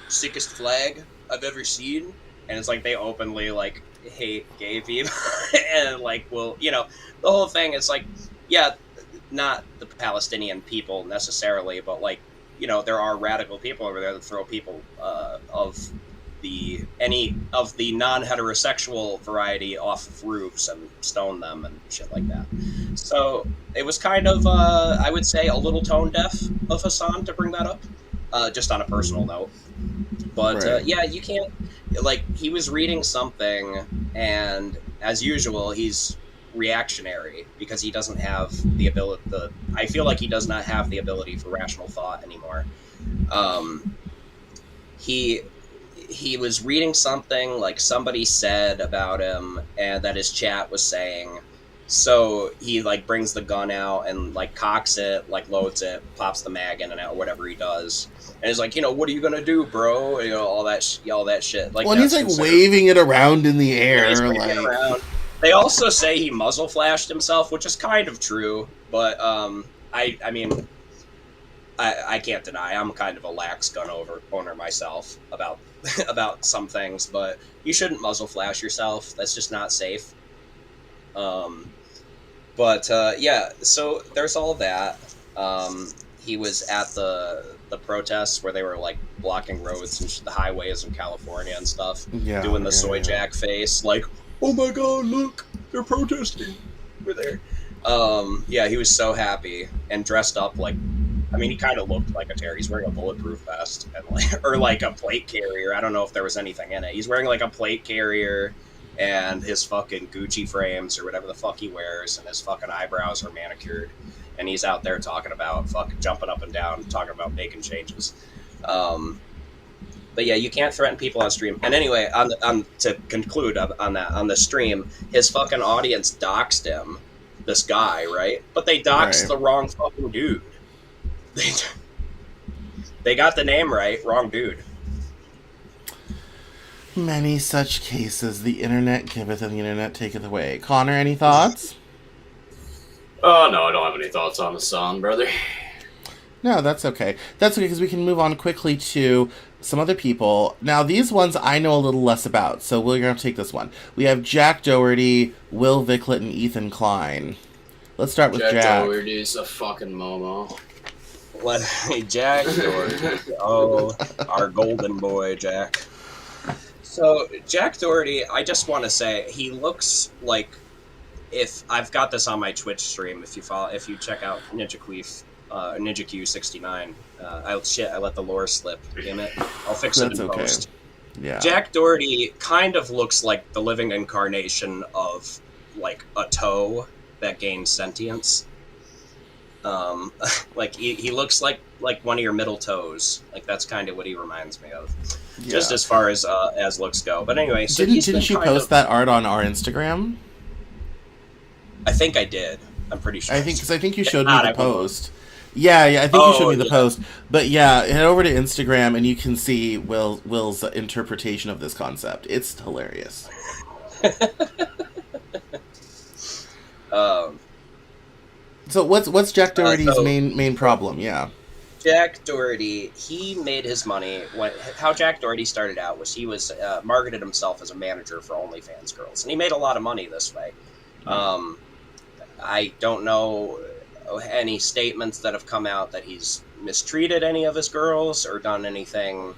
sickest flag I've ever seen. And it's like they openly like hate gay people and like, well, the whole thing is like, yeah, not the Palestinian people necessarily, but like, there are radical people over there that throw people of the non-heterosexual variety off of roofs and stone them and shit like that. So it was kind of, I would say, a little tone deaf of Hassan to bring that up, just on a personal note. But right. You can't, like, he was reading something, and as usual, he's reactionary because he doesn't have the ability. I feel like he does not have the ability for rational thought anymore. He was reading something like somebody said about him, and that his chat was saying. So he like brings the gun out and like cocks it, like loads it, pops the mag in and out, whatever he does, and he's like, what are you gonna do, bro? All that shit. Like, well, he's like waving it around in the air. It around. They also say he muzzle flashed himself, which is kind of true, but I mean, I can't deny I'm kind of a lax gun owner myself about some things, but you shouldn't muzzle flash yourself. That's just not safe. So there's all that. He was at the protests where they were like blocking roads and the highways in California and stuff, doing the soy jack face, like, oh my God, look, they're protesting. We're there. He was so happy and dressed up like, I mean, he kind of looked like a terror. He's wearing a bulletproof vest and like a plate carrier. I don't know if there was anything in it. He's wearing like a plate carrier and his fucking Gucci frames or whatever the fuck he wears, and his fucking eyebrows are manicured, and he's out there talking about fucking jumping up and down, talking about making changes. But yeah, you can't threaten people on stream. And anyway, to conclude on the stream, his fucking audience doxed him, this guy, right? But they doxed Right. the wrong fucking dude. They got the name right, wrong dude. Many such cases, the internet giveth and the internet taketh away. Connor, any thoughts? Oh, no, I don't have any thoughts on the song, brother. No, that's okay. That's okay, because we can move on quickly to some other people. Now, these ones I know a little less about, so we're going to take this one. We have Jack Doherty, Will Vicklet, and Ethan Klein. Let's start with Jack. Doherty's a fucking Momo. What? Hey, Jack Doherty. Oh, our golden boy, Jack. So, Jack Doherty, I just want to say, he looks like, if I've got this on my Twitch stream, if you check out Ninja Queef, Ninja Q69. I let the lore slip. Damn it. I'll fix it in post. Yeah. Jack Doherty kind of looks like the living incarnation of like a toe that gains sentience. Like he looks like one of your middle toes. Like that's kind of what he reminds me of. Yeah. Just as far as looks go. But anyway, so didn't you post that art on our Instagram? I think I did. I'm pretty sure. I think you showed me If not, the I will. post. Yeah, I think you showed me the yeah. post. But yeah, head over to Instagram and you can see Will's interpretation of this concept. It's hilarious. So what's Jack Doherty's main problem? Yeah. Jack Doherty, he made his money. How Jack Doherty started out was he was marketed himself as a manager for OnlyFans girls, and he made a lot of money this way. I don't know any statements that have come out that he's mistreated any of his girls or done anything,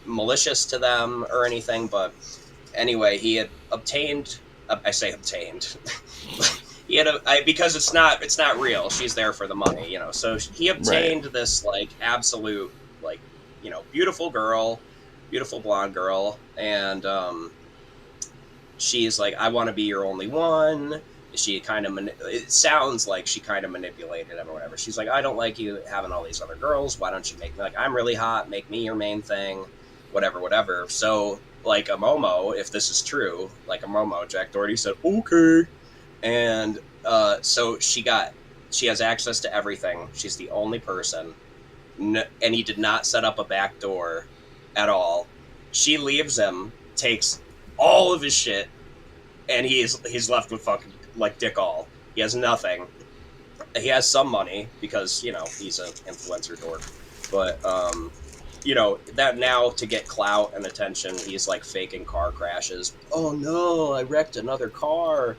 malicious to them or anything. But anyway, he had obtained. I say obtained. He had because it's not real. She's there for the money, So he obtained this absolute beautiful girl, beautiful blonde girl, and she's like, I want to be your only one. She kind of it sounds like she kind of manipulated him or whatever. She's like, I don't like you having all these other girls. Why don't you make me I'm really hot? Make me your main thing, whatever. So like a Momo, if this is true, like a Momo, Jack Doherty said okay. And so she has access to everything. She's the only person. And he did not set up a back door at all. She leaves him, takes all of his shit, and he's left with fucking dick all. He has nothing. He has some money because, he's an influencer dork. But, that now to get clout and attention, he's faking car crashes. Oh no, I wrecked another car.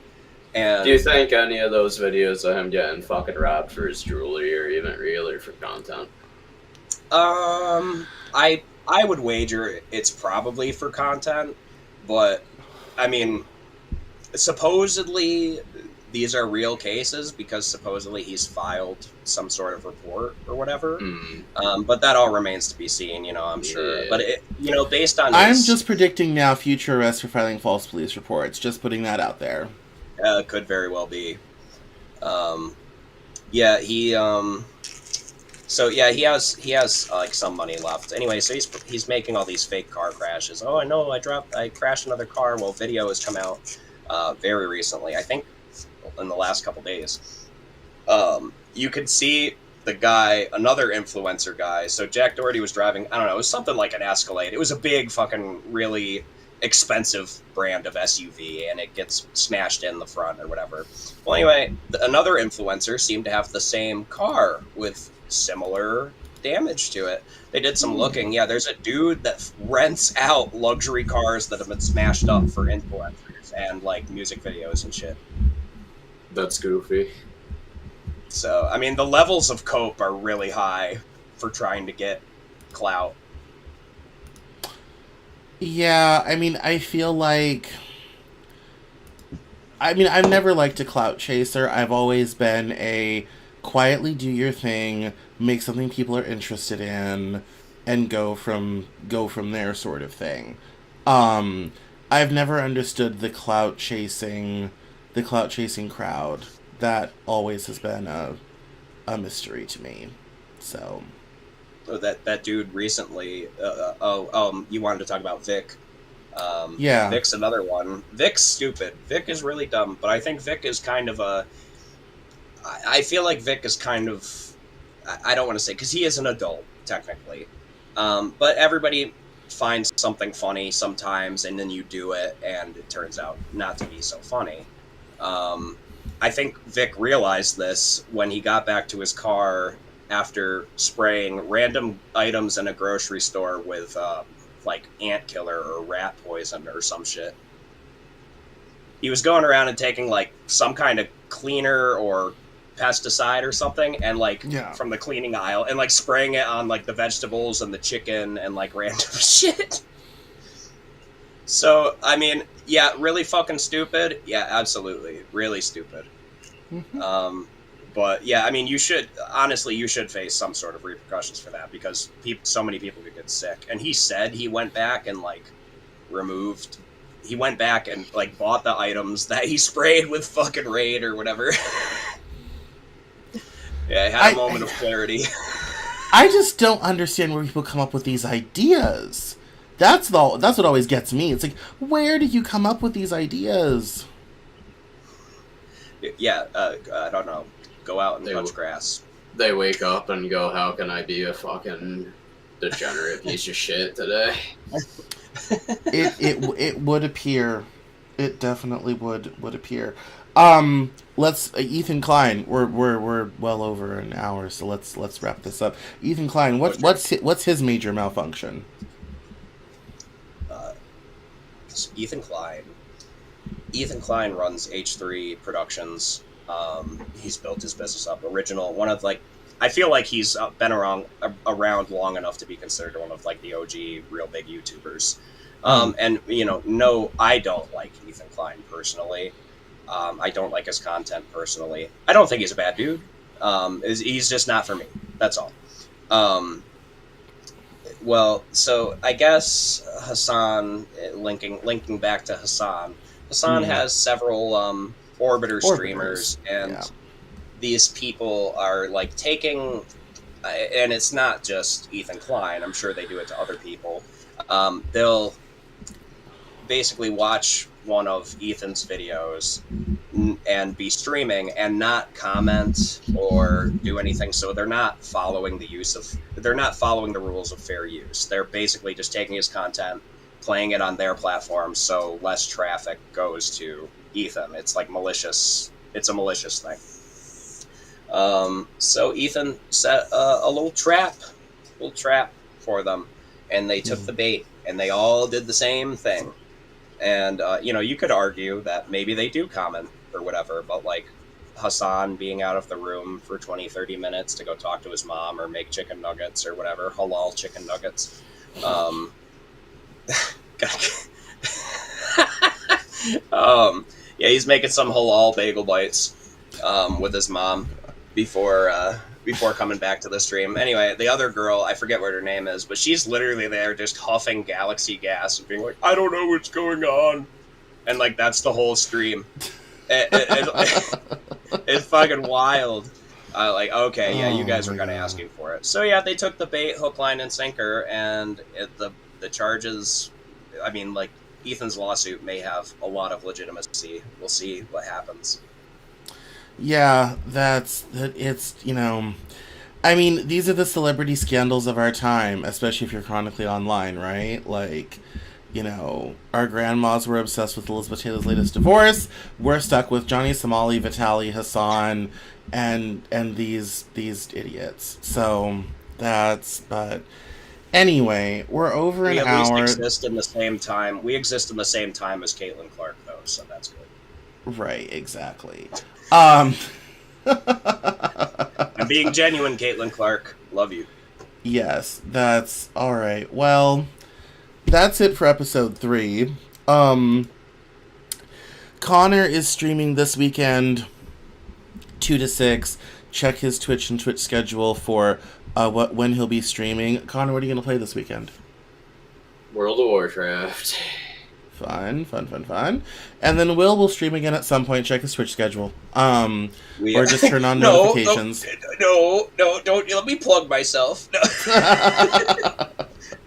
And do you think any of those videos of him getting fucking robbed for his jewelry are even real or for content? I would wager it's probably for content, but I mean, supposedly these are real cases because supposedly he's filed some sort of report or whatever. But that all remains to be seen, I'm sure. Yeah. But based on I'm just predicting now future arrests for filing false police reports. Just putting that out there. Could very well be. He has some money left. Anyway, so he's making all these fake car crashes. Oh, I know, I crashed another car. Well, video has come out very recently. I think in the last couple days. You could see the guy, another influencer guy. So Jack Doherty was driving, I don't know, it was something like an Escalade. It was a big fucking really expensive brand of SUV, and it gets smashed in the front or whatever. Well, anyway, another influencer seemed to have the same car with similar damage to it. They did some looking. Yeah, there's a dude that rents out luxury cars that have been smashed up for influencers and music videos and shit. That's goofy. So, I mean, the levels of cope are really high for trying to get clout. Yeah, I mean, I feel like... I've never liked a clout chaser. I've always been a quietly do your thing, make something people are interested in, and go from there sort of thing. I've never understood the clout chasing crowd. That always has been a mystery to me. So... that dude recently. You wanted to talk about Vic. Yeah. Vic's another one. Vic's stupid. Vic is really dumb, but I think Vic is kind of a. I feel like Vic is kind of. I don't want to say, because he is an adult technically, but everybody finds something funny sometimes, and then you do it, and it turns out not to be so funny. I think Vic realized this when he got back to his car after spraying random items in a grocery store with like ant killer or rat poison or some shit. He was going around and taking like some kind of cleaner or pesticide or something, and like from the cleaning aisle, and like spraying it on like the vegetables and the chicken and like random shit. So I mean, yeah, really fucking stupid. Yeah, absolutely, really stupid. Mm-hmm. But yeah, I mean, you should face some sort of repercussions for that, because so many people could get sick. And he said he went back and like bought the items that he sprayed with fucking Raid or whatever. Yeah, I had a moment of clarity. I just don't understand where people come up with these ideas. That's what always gets me. It's like, where do you come up with these ideas? Yeah, I don't know. Go out and touch grass. They wake up and go, how can I be a fucking degenerate piece of shit today? It would appear. It definitely would appear. Let's Ethan Klein. We're well over an hour, so let's wrap this up. Ethan Klein, what's his major malfunction? Ethan Klein runs H3 Productions. He's built his business up. I feel like he's been around long enough to be considered one of like the OG real big YouTubers. And no, I don't like Ethan Klein personally. I don't like his content personally. I don't think he's a bad dude. He's just not for me. That's all. Well, so I guess Hassan, linking back to Hassan has several Orbiter streamers, and these people are like taking, and it's not just Ethan Klein, I'm sure they do it to other people. They'll basically watch one of Ethan's videos and be streaming and not comment or do anything, so they're not following the rules of fair use. They're basically just taking his content, playing it on their platform, so less traffic goes to Ethan. It's like malicious. It's a malicious thing. So Ethan set a little trap for them, and they took the bait, and they all did the same thing. And you could argue that maybe they do comment or whatever, but like Hassan being out of the room for 20-30 minutes to go talk to his mom or make chicken nuggets or whatever, halal chicken nuggets. Yeah, he's making some halal bagel bites with his mom before coming back to the stream. Anyway, the other girl, I forget what her name is, but she's literally there just huffing galaxy gas and being like, I don't know what's going on. And like, that's the whole stream. It's fucking wild. Like, okay, yeah, you guys were kind of asking for it. So yeah, they took the bait, hook, line, and sinker, and the charges, I mean, like, Ethan's lawsuit may have a lot of legitimacy. We'll see what happens. Yeah, it's, I mean, these are the celebrity scandals of our time, especially if you're chronically online, right? Like, our grandmas were obsessed with Elizabeth Taylor's latest divorce. We're stuck with Johnny Somali, Vitaly, Hassan, and these idiots. So but anyway, we're over an hour. We exist in the same time. We exist in the same time as Caitlin Clark, though, so that's good. Right, exactly. I'm being genuine, Caitlin Clark. Love you. Yes, that's all right. Well, that's it for episode 3. Connor is streaming this weekend, 2 to 6. Check his Twitch and Twitch schedule for when he'll be streaming. Connor, what are you going to play this weekend? World of Warcraft. Fun. And then will stream again at some point. Check his Twitch schedule. Or just turn on notifications. No, don't let me plug myself.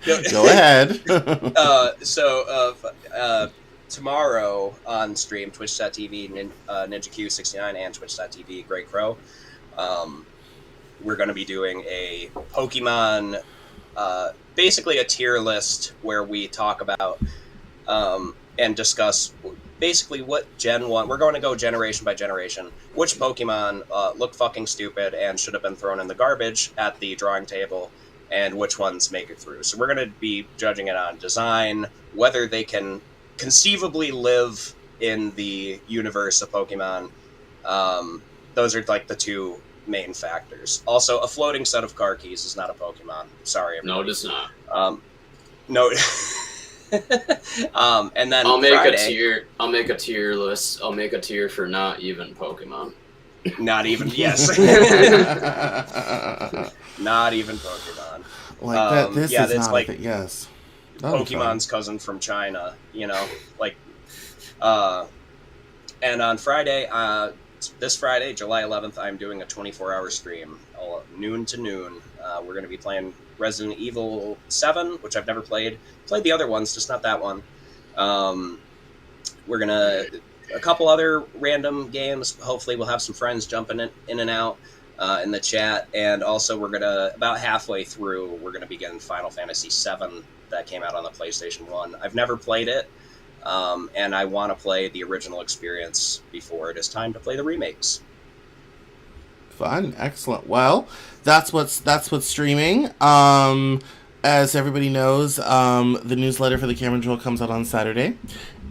No. Go ahead. Tomorrow on stream, twitch.tv, NinjaQ69, and twitch.tv, Great Crow, we're going to be doing a Pokemon, basically a tier list where we talk about and discuss basically what Gen 1, we're going to go generation by generation, which Pokemon look fucking stupid and should have been thrown in the garbage at the drawing table, and which ones make it through. So we're going to be judging it on design, whether they can conceivably live in the universe of Pokemon. Those are like the two main factors. Also, a floating set of car keys is not a Pokemon. Sorry, everybody. No, it is not. No. And then I'll make Friday, a tier. I'll make a tier list. I'll make a tier for not even Pokemon. Not even, yes. Not even Pokemon. Like that. This yeah, is that's not like yes. That'll be Pokemon's cousin from China, you know, like, and on Friday, this Friday, July 11th, I'm doing a 24-hour stream, noon to noon. We're going to be playing Resident Evil 7, which I've never played. Played the other ones, just not that one. We're going to, a couple other random games. Hopefully we'll have some friends jumping in and out in the chat. And also we're going to, about halfway through, we're going to begin Final Fantasy 7 that came out on the PlayStation 1. I've never played it, and I want to play the original experience before it is time to play the remakes. Fun, excellent. Well, that's what's streaming. As everybody knows, the newsletter for the Cameron Joel comes out on Saturday,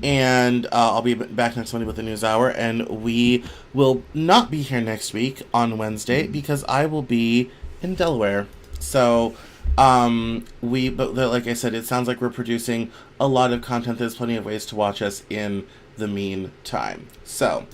and I'll be back next Monday with the news hour, and we will not be here next week on Wednesday because I will be in Delaware. So, but like I said, it sounds like we're producing a lot of content. There's plenty of ways to watch us in the meantime. So,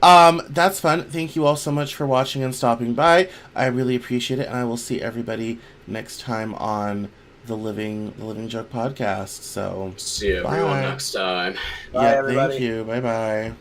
that's fun. Thank you all so much for watching and stopping by. I really appreciate it, and I will see everybody next time on the Living Jug podcast. So See everyone bye. next time. Bye, Yeah, everybody. thank you. Bye bye.